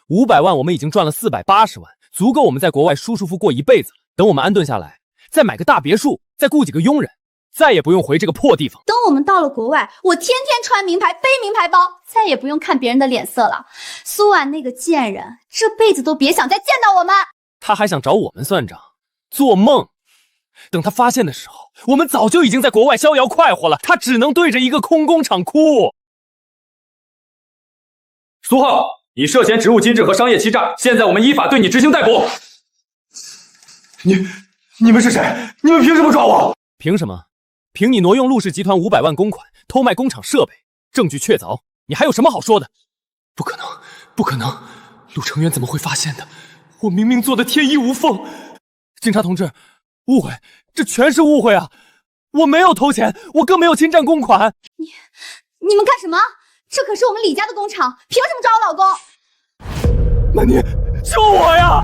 ，500万我们已经赚了480万，足够我们在国外舒舒服服过一辈子。等我们安顿下来，再买个大别墅，再雇几个佣人，再也不用回这个破地方。等我们到了国外，我天天穿名牌，背名牌包，再也不用看别人的脸色了。苏婉那个贱人，这辈子都别想再见到我们。他还想找我们算账，做梦！等他发现的时候，我们早就已经在国外逍遥快活了，他只能对着一个空工厂哭。苏浩，你涉嫌职务金质和商业欺诈，现在我们依法对你执行逮捕。你们是谁？你们凭什么抓我？凭什么？凭你挪用陆氏集团500万公款，偷卖工厂设备，证据确凿，你还有什么好说的？不可能，不可能！陆成渊怎么会发现的？我明明做的天衣无缝。警察同志，误会，这全是误会啊！我没有偷钱，我更没有侵占公款。你们干什么？这可是我们李家的工厂，凭什么抓我老公？曼妮，救我呀！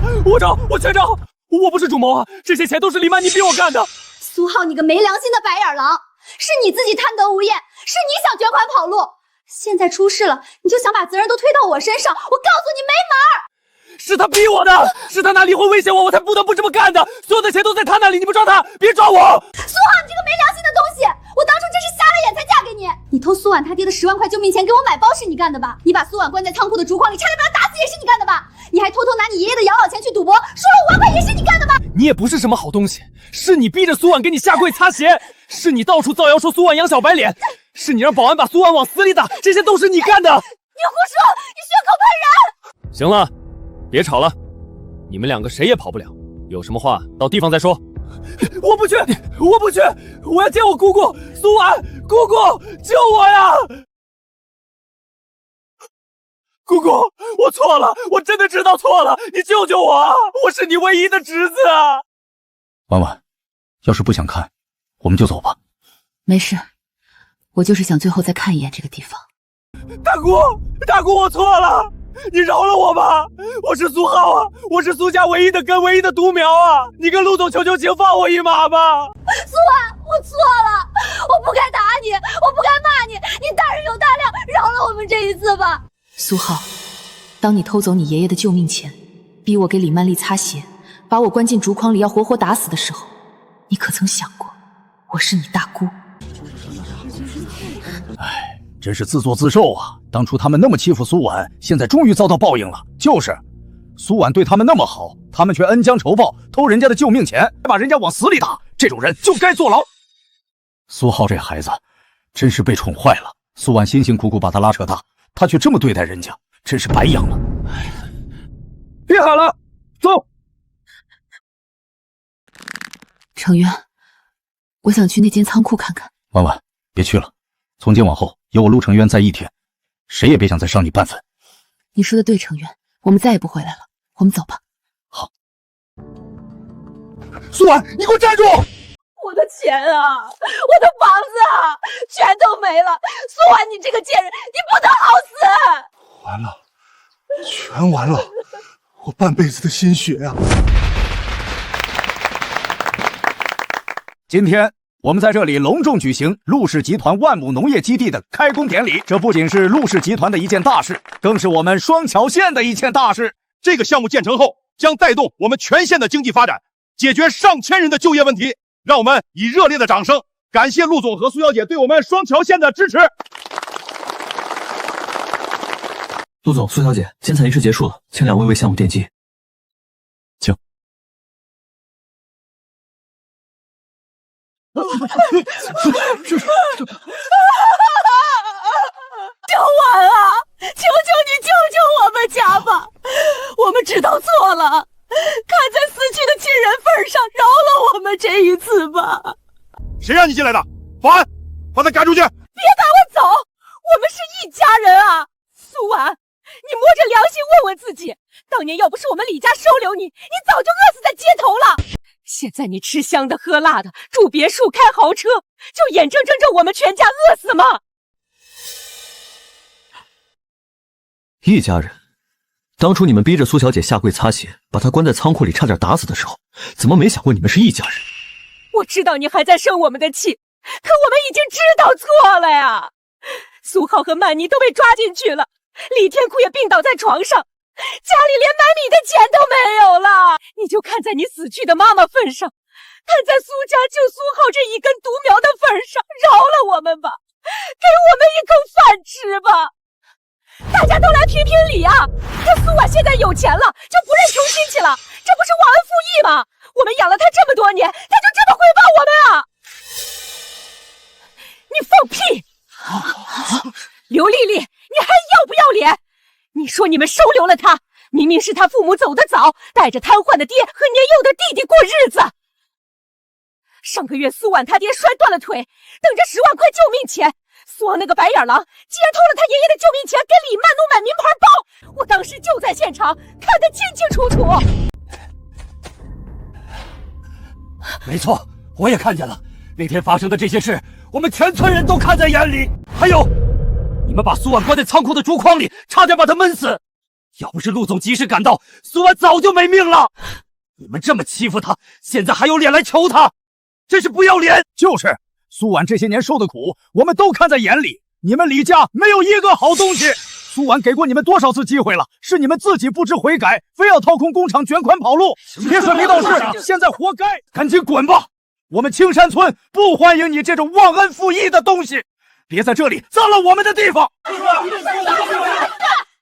我全招！我不是主谋啊，这些钱都是李曼妮逼我干的。苏浩，你个没良心的白眼狼，是你自己贪得无厌，是你想卷款跑路。现在出事了，你就想把责任都推到我身上？我告诉你没门儿！是他逼我的，是他拿离婚威胁我，我才不得不这么干的。所有的钱都在他那里，你们抓他，别抓我！苏浩，你这个没良心的东西！我当初真是瞎了眼才嫁给你。你偷苏婉他爹的10万块救命钱给我买包是你干的吧？你把苏婉关在仓库的竹筐里，差点把他打死也是你干的吧？你还偷偷拿你爷爷的养老钱去赌博，输了5万块也是你干的吧？你也不是什么好东西，是你逼着苏婉给你下跪擦鞋，是你到处造谣说苏婉养小白脸，是你让保安把苏婉往死里打，这些都是你干的。你胡说，你血口喷人！行了，别吵了，你们2个谁也跑不了，有什么话到地方再说。我不去，我不去，我要见我姑姑苏婉，姑姑救我呀！姑姑，我错了，我真的知道错了，你救救我啊！我是你唯一的侄子啊！婉婉，要是不想看，我们就走吧。没事，我就是想最后再看一眼这个地方。大姑，大姑，我错了，你饶了我吧！我是苏浩啊，我是苏家唯一的根，唯一的独苗啊！你跟陆总求求情，放我一马吧！苏婉，我错了，我不该打你，我不该骂你，你大人有大量，饶了我们这一次吧！苏浩，当你偷走你爷爷的救命钱，逼我给李曼丽擦鞋，把我关进竹筐里要活活打死的时候，你可曾想过，我是你大姑？唉，真是自作自受啊！当初他们那么欺负苏婉，现在终于遭到报应了。就是，苏婉对他们那么好，他们却恩将仇报，偷人家的救命钱，还把人家往死里打，这种人就该坐牢。苏浩这孩子，真是被宠坏了。苏婉辛辛苦苦把他拉扯大，他却这么对待人家，真是白养了。别喊了，走。程渊，我想去那间仓库看看。婉婉，别去了，从今往后有我陆程渊在一天，谁也别想再伤你半分。你说的对，程渊，我们再也不回来了，我们走吧。好。苏婉，你给我站住！我的钱啊，我的房子啊，全都没了！苏婉，你这个贱人，你不得好死！完了，全完了，我半辈子的心血呀！今天我们在这里隆重举行陆氏集团万亩农业基地的开工典礼。这不仅是陆氏集团的一件大事，更是我们双桥县的一件大事。这个项目建成后，将带动我们全县的经济发展，解决上千人的就业问题。让我们以热烈的掌声感谢陆总和苏小姐对我们双桥县的支持。陆总、苏小姐，剪彩仪式结束了，请2位为项目奠基。请。小婉啊，求求你救救我们家吧，我们知道错了。看在死去的亲人份上，饶了我们这一次吧！谁让你进来的？保安，把他赶出去！别赶我走，我们是一家人啊！苏婉，你摸着良心问问自己，当年要不是我们李家收留你，你早就饿死在街头了。现在你吃香的喝辣的，住别墅开豪车，就眼睁睁着我们全家饿死吗？一家人。当初你们逼着苏小姐下跪擦鞋，把她关在仓库里差点打死的时候，怎么没想过你们是一家人？我知道你还在生我们的气，可我们已经知道错了呀！苏浩和曼妮都被抓进去了，李天库也病倒在床上，家里连买米的钱都没有了。你就看在你死去的妈妈份上，看在苏家救苏浩这一根独苗的份上，饶了我们吧，给我们一口饭吃吧！大家都来评评理啊！这苏婉现在有钱了，就不认穷亲戚了，这不是忘恩负义吗？我们养了他这么多年，他就这么回报我们啊！你放屁！刘丽丽，你还要不要脸？你说你们收留了他，明明是他父母走得早，带着瘫痪的爹和年幼的弟弟过日子。上个月苏婉他爹摔断了腿，等着10万块救命钱。苏王那个白眼狼竟然偷了他爷爷的救命钱，给李曼奴买名牌包，我当时就在现场，看得清清楚楚。没错，我也看见了，那天发生的这些事，我们全村人都看在眼里。还有，你们把苏婉关在仓库的竹筐里，差点把她闷死。要不是陆总及时赶到，苏婉早就没命了。你们这么欺负她，现在还有脸来求她，真是不要脸！就是。苏婉这些年受的苦，我们都看在眼里。你们李家没有一个好东西。苏婉给过你们多少次机会了？是你们自己不知悔改，非要掏空工厂卷款跑路，别说没道事，现在活该！赶紧滚吧！我们青山村不欢迎你这种忘恩负义的东西，别在这里占了我们的地方！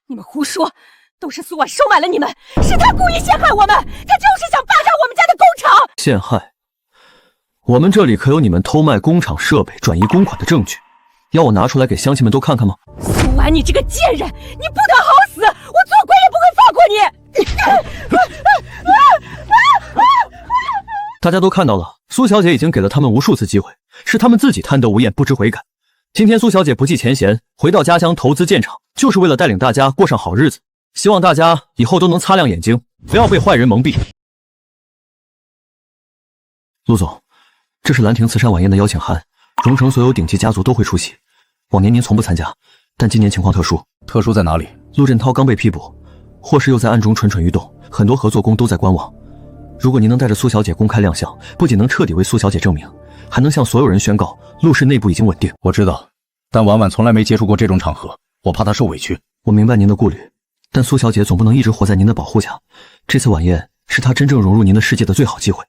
你们胡说，都是苏婉收买了你们，是他故意陷害我们，他就是想霸占我们家的工厂。陷害？我们这里可有你们偷卖工厂设备、转移公款的证据，要我拿出来给乡亲们都看看吗？苏婉，你这个贱人，你不得好死！我做鬼也不会放过你！大家都看到了，苏小姐已经给了他们无数次机会，是他们自己贪得无厌，不知悔改。今天苏小姐不计前嫌，回到家乡投资建厂，就是为了带领大家过上好日子。希望大家以后都能擦亮眼睛，不要被坏人蒙蔽。陆总，这是兰亭慈善晚宴的邀请函，荣城所有顶级家族都会出席。往年您从不参加，但今年情况特殊。特殊在哪里？陆振涛刚被批捕，霍氏又在暗中蠢蠢欲动，很多合作工都在观望。如果您能带着苏小姐公开亮相，不仅能彻底为苏小姐证明，还能向所有人宣告陆氏内部已经稳定。我知道，但婉婉从来没接触过这种场合，我怕她受委屈。我明白您的顾虑，但苏小姐总不能一直活在您的保护下。这次晚宴是她真正融入您的世界的最好机会。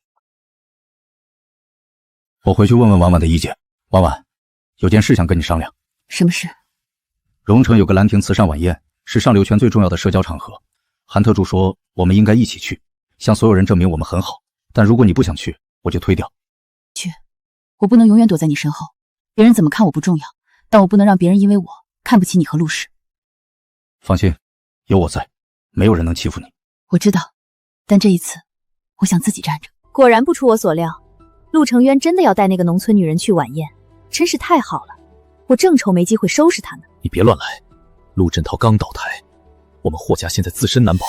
我回去问问婉婉的意见。婉婉，有件事想跟你商量。什么事？荣城有个兰亭慈善晚宴，是上流圈最重要的社交场合。韩特助说我们应该一起去，向所有人证明我们很好。但如果你不想去，我就推掉。去，我不能永远躲在你身后。别人怎么看我不重要，但我不能让别人因为我看不起你和陆氏。放心，有我在，没有人能欺负你。我知道，但这一次，我想自己站着。果然不出我所料，陆成渊真的要带那个农村女人去晚宴，真是太好了。我正愁没机会收拾他呢。你别乱来，陆振涛刚倒台，我们霍家现在自身难保，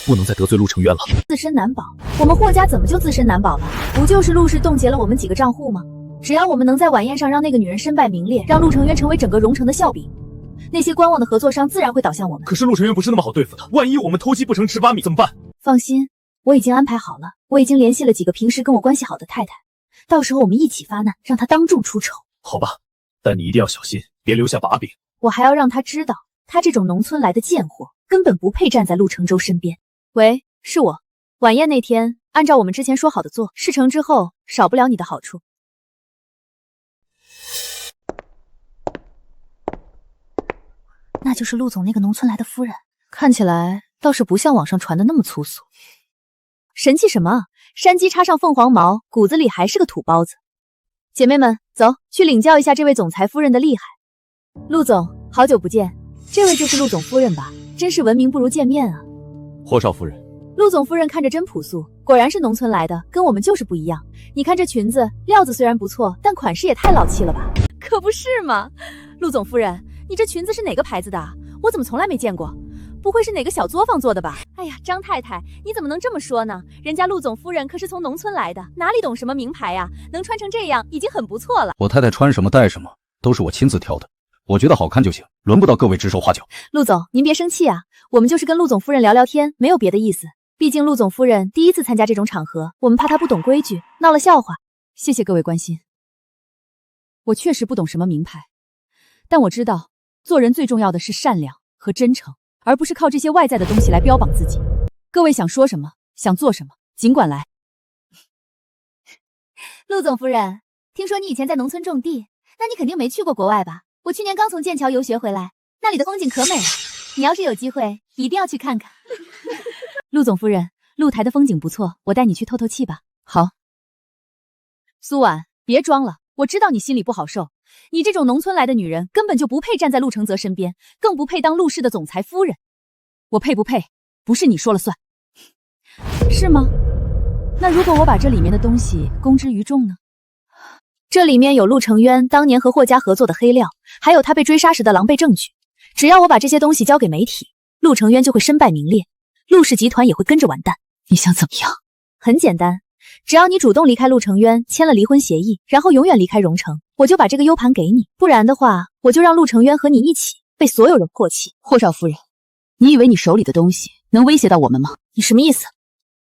不能再得罪陆成渊了。自身难保？我们霍家怎么就自身难保了？不就是陆氏冻结了我们几个账户吗？只要我们能在晚宴上让那个女人身败名裂，让陆成渊成为整个荣城的笑柄，那些观望的合作商自然会倒向我们。可是陆成渊不是那么好对付的，万一我们偷鸡不成蚀把米怎么办？放心，我已经安排好了，我已经联系了几个平时跟我关系好的太太，到时候我们一起发难，让他当众出丑。好吧，但你一定要小心，别留下把柄。我还要让他知道，他这种农村来的贱货根本不配站在陆承洲身边。喂，是我。晚宴那天，按照我们之前说好的做，事成之后少不了你的好处。那就是陆总那个农村来的夫人，看起来倒是不像网上传的那么粗俗。神气什么？山鸡插上凤凰毛，骨子里还是个土包子。姐妹们，走去领教一下这位总裁夫人的厉害。陆总，好久不见，这位就是陆总夫人吧？真是闻名不如见面啊。霍少夫人，陆总夫人看着真朴素，果然是农村来的，跟我们就是不一样。你看这裙子，料子虽然不错，但款式也太老气了吧？可不是嘛，陆总夫人，你这裙子是哪个牌子的？我怎么从来没见过？不会是哪个小作坊做的吧？哎呀，张太太，你怎么能这么说呢？人家陆总夫人可是从农村来的，哪里懂什么名牌呀？能穿成这样已经很不错了。我太太穿什么戴什么都是我亲自挑的，我觉得好看就行，轮不到各位指手画脚。陆总，您别生气啊，我们就是跟陆总夫人聊聊天，没有别的意思。毕竟陆总夫人第一次参加这种场合，我们怕她不懂规矩，闹了笑话。谢谢各位关心。我确实不懂什么名牌，但我知道做人最重要的是善良和真诚，而不是靠这些外在的东西来标榜自己。各位想说什么，想做什么，尽管来。陆总夫人，听说你以前在农村种地，那你肯定没去过国外吧？我去年刚从剑桥游学回来，那里的风景可美了，你要是有机会，一定要去看看。陆总夫人，露台的风景不错，我带你去透透气吧。好。苏婉，别装了，我知道你心里不好受。你这种农村来的女人，根本就不配站在陆承泽身边，更不配当陆氏的总裁夫人。我配不配，不是你说了算。是吗？那如果我把这里面的东西公之于众呢？这里面有陆承渊当年和霍家合作的黑料，还有他被追杀时的狼狈证据。只要我把这些东西交给媒体，陆承渊就会身败名裂，陆氏集团也会跟着完蛋。你想怎么样？很简单，只要你主动离开陆承渊，签了离婚协议，然后永远离开荣城，我就把这个 U 盘给你。不然的话，我就让陆承渊和你一起被所有人唾弃。霍少夫人，你以为你手里的东西能威胁到我们吗？你什么意思？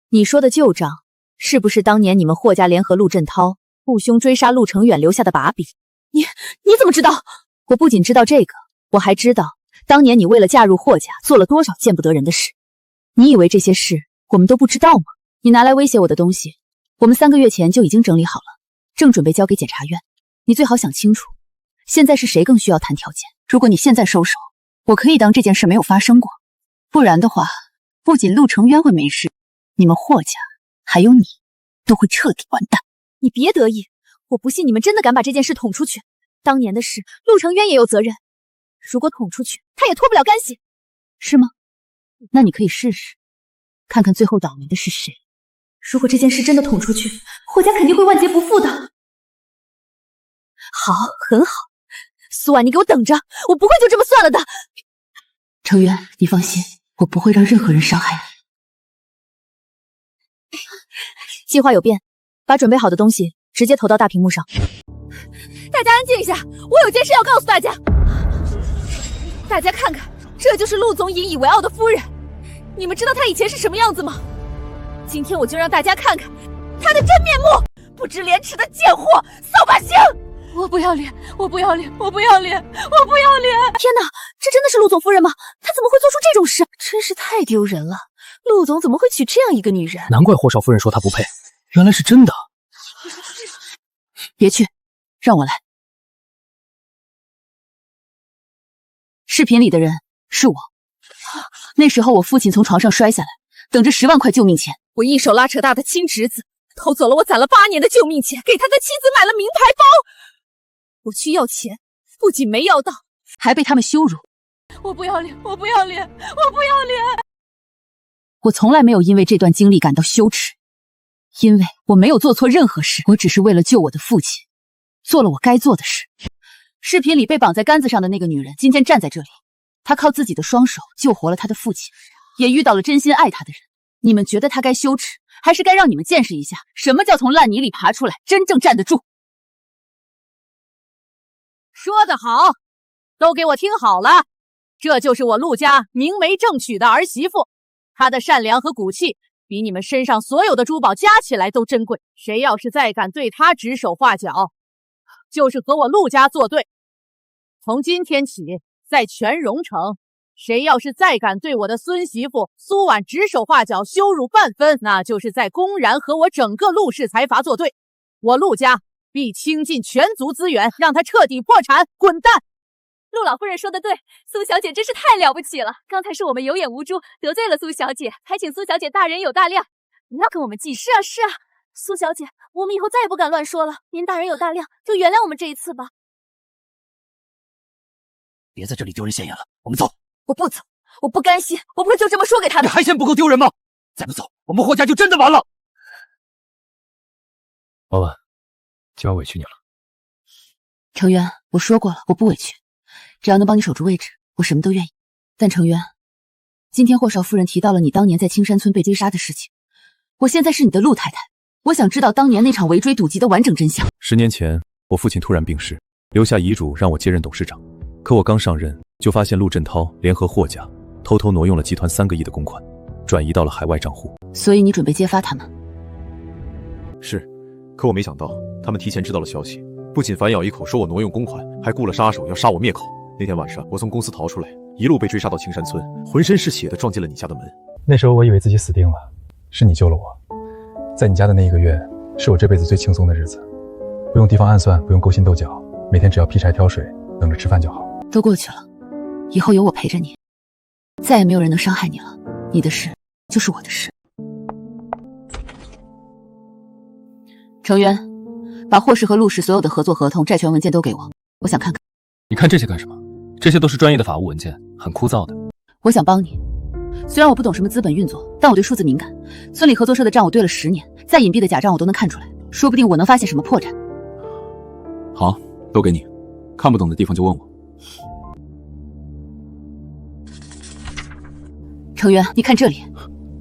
你说的旧账，是不是当年你们霍家联合陆振涛，父兄追杀陆承远留下的把柄？你怎么知道？我不仅知道这个，我还知道当年你为了嫁入霍家做了多少见不得人的事。你以为这些事我们都不知道吗？你拿来威胁我的东西，我们3个月前就已经整理好了，正准备交给检察院。你最好想清楚，现在是谁更需要谈条件。如果你现在收手，我可以当这件事没有发生过，不然的话，不仅陆成渊会没事，你们霍家还有你都会彻底完蛋。你别得意，我不信你们真的敢把这件事捅出去。当年的事，陆成渊也有责任。如果捅出去，他也脱不了干系，是吗？那你可以试试，看看最后倒霉的是谁。如果这件事真的捅出去，霍家肯定会万劫不复的。好，很好，苏婉，你给我等着，我不会就这么算了的。成渊，你放心，我不会让任何人伤害你。计划有变，把准备好的东西直接投到大屏幕上。大家安静一下，我有件事要告诉大家。大家看看，这就是陆总引以为傲的夫人。你们知道她以前是什么样子吗？今天我就让大家看看她的真面目！不知廉耻的贱货，扫把星！我不要脸，我不要脸，我不要脸，我不要脸！天哪，这真的是陆总夫人吗？她怎么会做出这种事？真是太丢人了！陆总怎么会娶这样一个女人？难怪霍少夫人说她不配，原来是真的。别去，让我来。视频里的人是我，那时候我父亲从床上摔下来，等着10万块救命钱。我一手拉扯大的亲侄子，偷走了我攒了8年的救命钱，给他的妻子买了名牌包。我去要钱，不仅没要到，还被他们羞辱。我不要脸，我不要脸，我不要脸！我从来没有因为这段经历感到羞耻，因为我没有做错任何事，我只是为了救我的父亲，做了我该做的事。视频里被绑在杆子上的那个女人今天站在这里，她靠自己的双手救活了她的父亲，也遇到了真心爱她的人。你们觉得她该羞耻，还是该让你们见识一下什么叫从烂泥里爬出来，真正站得住？说得好，都给我听好了，这就是我陆家明媒正娶的儿媳妇，她的善良和骨气比你们身上所有的珠宝加起来都珍贵。谁要是再敢对她指手画脚，就是和我陆家作对。从今天起，在全荣城，谁要是再敢对我的孙媳妇苏婉指手画脚、羞辱半分，那就是在公然和我整个陆氏财阀作对。我陆家必倾尽全族资源，让他彻底破产，滚蛋！陆老夫人说的对，苏小姐真是太了不起了。刚才是我们有眼无珠，得罪了苏小姐，还请苏小姐大人有大量，不要跟我们计。是啊，是啊，苏小姐，我们以后再也不敢乱说了。您大人有大量，就原谅我们这一次吧。别在这里丢人现眼了，我们走。我不走，我不甘心，我不会就这么说给他的。你还嫌不够丢人吗？再不走，我们霍家就真的完了。婉婉，今晚委屈你了。成渊，我说过了，我不委屈，只要能帮你守住位置，我什么都愿意。但成渊，今天霍少夫人提到了你当年在青山村被追杀的事情，我现在是你的陆太太，我想知道当年那场围追堵截的完整真相。10年前，我父亲突然病逝，留下遗嘱让我接任董事长。可我刚上任，就发现陆振涛联合霍家，偷偷挪用了集团3个亿的公款，转移到了海外账户。所以你准备揭发他们？是，可我没想到他们提前知道了消息，不仅反咬一口说我挪用公款，还雇了杀手要杀我灭口。那天晚上，我从公司逃出来，一路被追杀到青山村，浑身是血的撞进了你家的门。那时候我以为自己死定了，是你救了我。在你家的那1个月，是我这辈子最轻松的日子，不用提防暗算，不用勾心斗角，每天只要劈柴挑水，等着吃饭就好。都过去了，以后有我陪着你，再也没有人能伤害你了。你的事就是我的事。成渊，把霍氏和陆氏所有的合作合同、债权文件都给我，我想看看。你看这些干什么？这些都是专业的法务文件，很枯燥的。我想帮你，虽然我不懂什么资本运作，但我对数字敏感。村里合作社的账我对了10年，再隐蔽的假账我都能看出来，说不定我能发现什么破绽。好，都给你，看不懂的地方就问我。成渊，你看这里。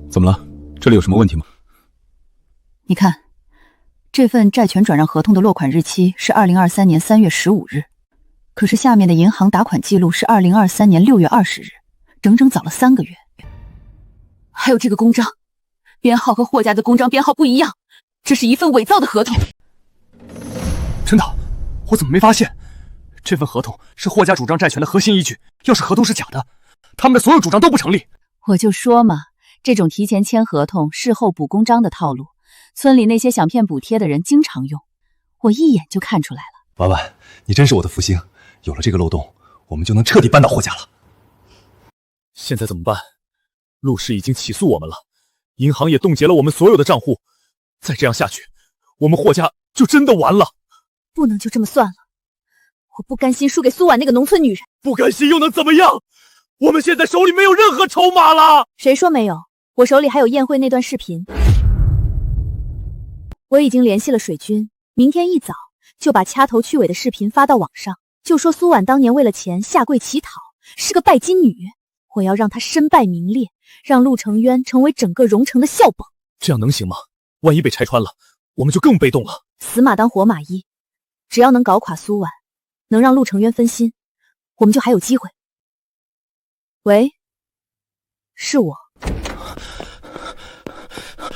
怎么了？这里有什么问题吗？你看，这份债权转让合同的落款日期是2023年3月15日，可是下面的银行打款记录是2023年6月20日，整整早了3个月。还有这个公章，编号和霍家的公章编号不一样，这是一份伪造的合同。真的？我怎么没发现？这份合同是霍家主张债权的核心依据，要是合同是假的，他们的所有主张都不成立。我就说嘛，这种提前签合同、事后补公章的套路，村里那些想骗补贴的人经常用，我一眼就看出来了。婉婉，你真是我的福星，有了这个漏洞，我们就能彻底扳倒霍家了。现在怎么办？陆氏已经起诉我们了，银行也冻结了我们所有的账户，再这样下去，我们霍家就真的完了。不能就这么算了，我不甘心输给苏婉那个农村女人。不甘心又能怎么样？我们现在手里没有任何筹码了。谁说没有？我手里还有宴会那段视频，我已经联系了水军，明天一早就把掐头去尾的视频发到网上，就说苏婉当年为了钱下跪乞讨，是个拜金女。我要让她身败名裂，让陆承渊成为整个荣城的笑柄。这样能行吗？万一被拆穿了，我们就更被动了。死马当活马医，只要能搞垮苏婉，能让陆承渊分心，我们就还有机会。喂，是我。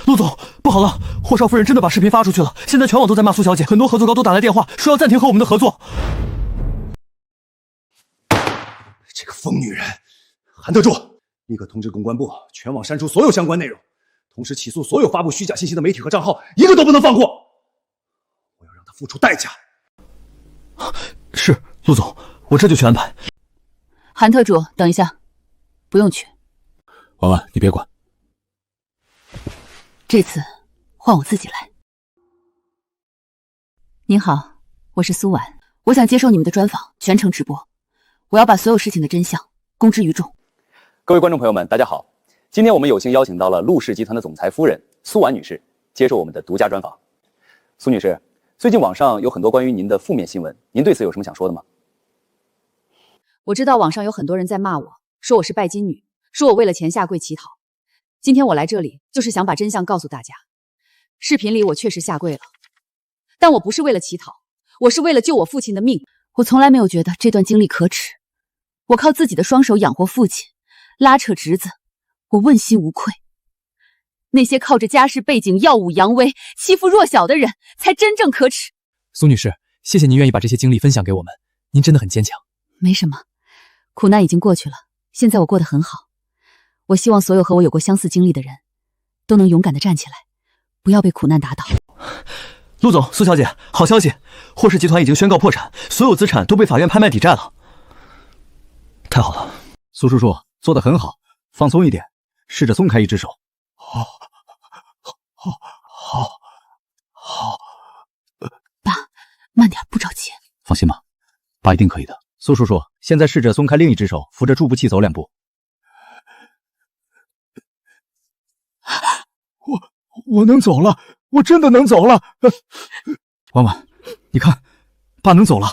陆总，不好了，霍少夫人真的把视频发出去了，现在全网都在骂苏小姐，很多合作方都打来电话说要暂停和我们的合作。这个疯女人！韩特助，立刻通知公关部，全网删除所有相关内容，同时起诉所有发布虚假信息的媒体和账号，一个都不能放过。我要让她付出代价。是，陆总，我这就去安排。韩特助，等一下，不用去。婉婉，你别管。这次换我自己来。您好，我是苏婉，我想接受你们的专访，全程直播。我要把所有事情的真相公之于众。各位观众朋友们，大家好！今天我们有幸邀请到了陆氏集团的总裁夫人苏婉女士接受我们的独家专访。苏女士，最近网上有很多关于您的负面新闻，您对此有什么想说的吗？我知道网上有很多人在骂我，说我是拜金女，说我为了钱下跪乞讨。今天我来这里就是想把真相告诉大家。视频里我确实下跪了，但我不是为了乞讨，我是为了救我父亲的命。我从来没有觉得这段经历可耻。我靠自己的双手养活父亲，拉扯侄子，我问心无愧。那些靠着家世背景耀武扬威、欺负弱小的人，才真正可耻。苏女士，谢谢您愿意把这些经历分享给我们，您真的很坚强。没什么，苦难已经过去了，现在我过得很好。我希望所有和我有过相似经历的人，都能勇敢地站起来，不要被苦难打倒。陆总，苏小姐，好消息，霍氏集团已经宣告破产，所有资产都被法院拍卖抵债了。太好了，苏叔叔做得很好，放松一点，试着松开一只手。好，爸，慢点，不着急。放心吧，爸一定可以的。苏叔叔，现在试着松开另一只手，扶着助步器走2步。我能走了，我真的能走了。婉婉，你看，爸能走了。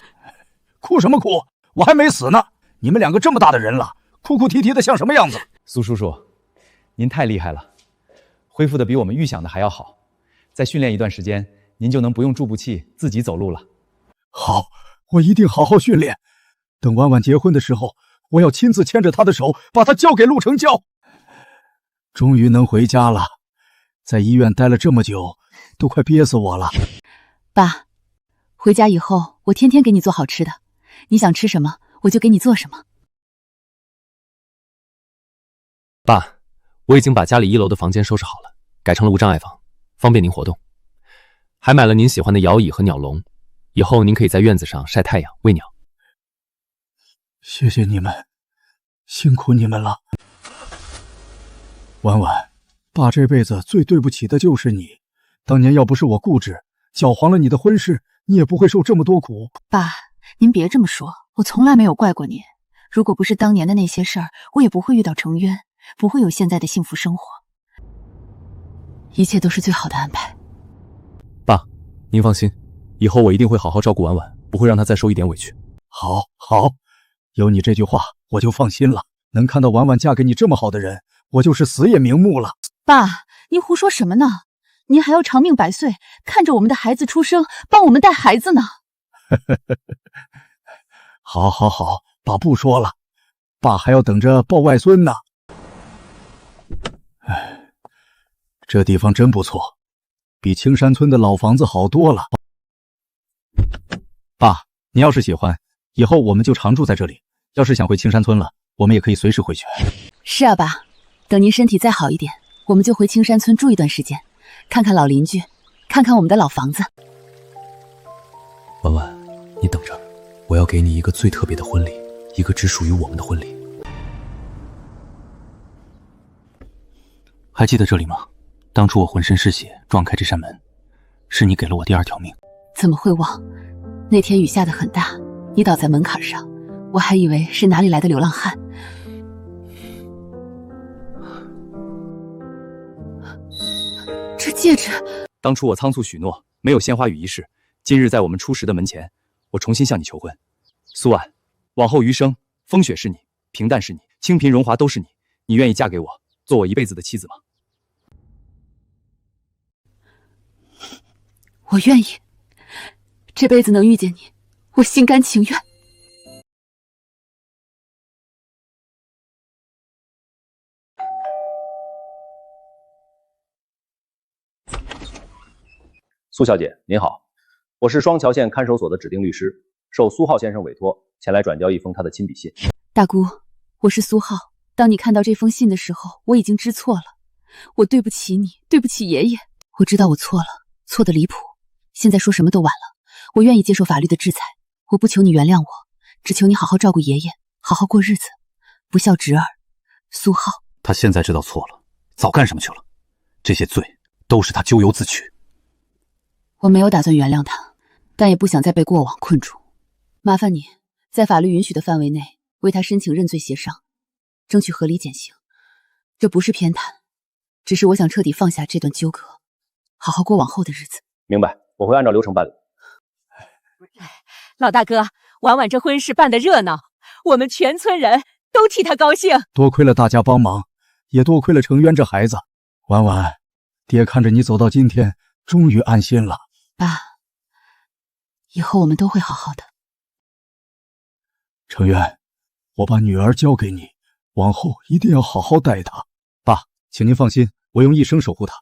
哭什么哭？我还没死呢。你们2个这么大的人了，哭哭啼啼的像什么样子？苏叔叔，您太厉害了，恢复的比我们预想的还要好。再训练一段时间，您就能不用助步器自己走路了。好，我一定好好训练。等婉婉结婚的时候，我要亲自牵着她的手，把她交给陆成交。终于能回家了，在医院待了这么久，都快憋死我了。爸，回家以后我天天给你做好吃的，你想吃什么我就给你做什么。爸，我已经把家里1楼的房间收拾好了，改成了无障碍房，方便您活动。还买了您喜欢的摇椅和鸟笼，以后您可以在院子上晒太阳、喂鸟。谢谢你们，辛苦你们了。婉婉，爸这辈子最对不起的就是你。当年要不是我固执，搅黄了你的婚事，你也不会受这么多苦。爸，您别这么说，我从来没有怪过您。如果不是当年的那些事儿，我也不会遇到程渊，不会有现在的幸福生活。一切都是最好的安排。爸，您放心，以后我一定会好好照顾婉婉，不会让她再受一点委屈。好，有你这句话，我就放心了。能看到婉婉嫁给你这么好的人，我就是死也瞑目了。爸，您胡说什么呢？您还要长命百岁，看着我们的孩子出生，帮我们带孩子呢。好，爸不说了，爸还要等着抱外孙呢。哎，这地方真不错，比青山村的老房子好多了。爸，你要是喜欢，以后我们就常住在这里。要是想回青山村了，我们也可以随时回去。是啊，爸，等您身体再好一点，我们就回青山村住一段时间，看看老邻居，看看我们的老房子。婉婉，你等着，我要给你一个最特别的婚礼，一个只属于我们的婚礼。还记得这里吗？当初我浑身是血撞开这扇门，是你给了我第二条命。怎么会忘？那天雨下得很大，你倒在门槛上，我还以为是哪里来的流浪汉。这戒指，当初我仓促许诺，没有鲜花与仪式。今日在我们初识的门前，我重新向你求婚。苏婉，往后余生，风雪是你，平淡是你，清贫荣华都是你。你愿意嫁给我，做我一辈子的妻子吗？我愿意，这辈子能遇见你，我心甘情愿。苏小姐您好，我是双桥县看守所的指定律师，受苏浩先生委托前来转交一封他的亲笔信。大姑，我是苏浩。当你看到这封信的时候，我已经知错了，我对不起你，对不起爷爷。我知道我错了，错得离谱。现在说什么都晚了，我愿意接受法律的制裁。我不求你原谅我，只求你好好照顾爷爷，好好过日子，不孝侄儿。苏浩，他现在知道错了，早干什么去了？这些罪都是他咎由自取。我没有打算原谅他，但也不想再被过往困住。麻烦你在法律允许的范围内为他申请认罪协商，争取合理减刑。这不是偏袒，只是我想彻底放下这段纠葛，好好过往后的日子。明白，我会按照流程办理。老大哥，婉婉这婚事办得热闹，我们全村人都替他高兴。多亏了大家帮忙，也多亏了程渊这孩子。婉婉，爹看着你走到今天，终于安心了。爸，以后我们都会好好的。程渊，我把女儿交给你，往后一定要好好待她。爸，请您放心，我用一生守护她。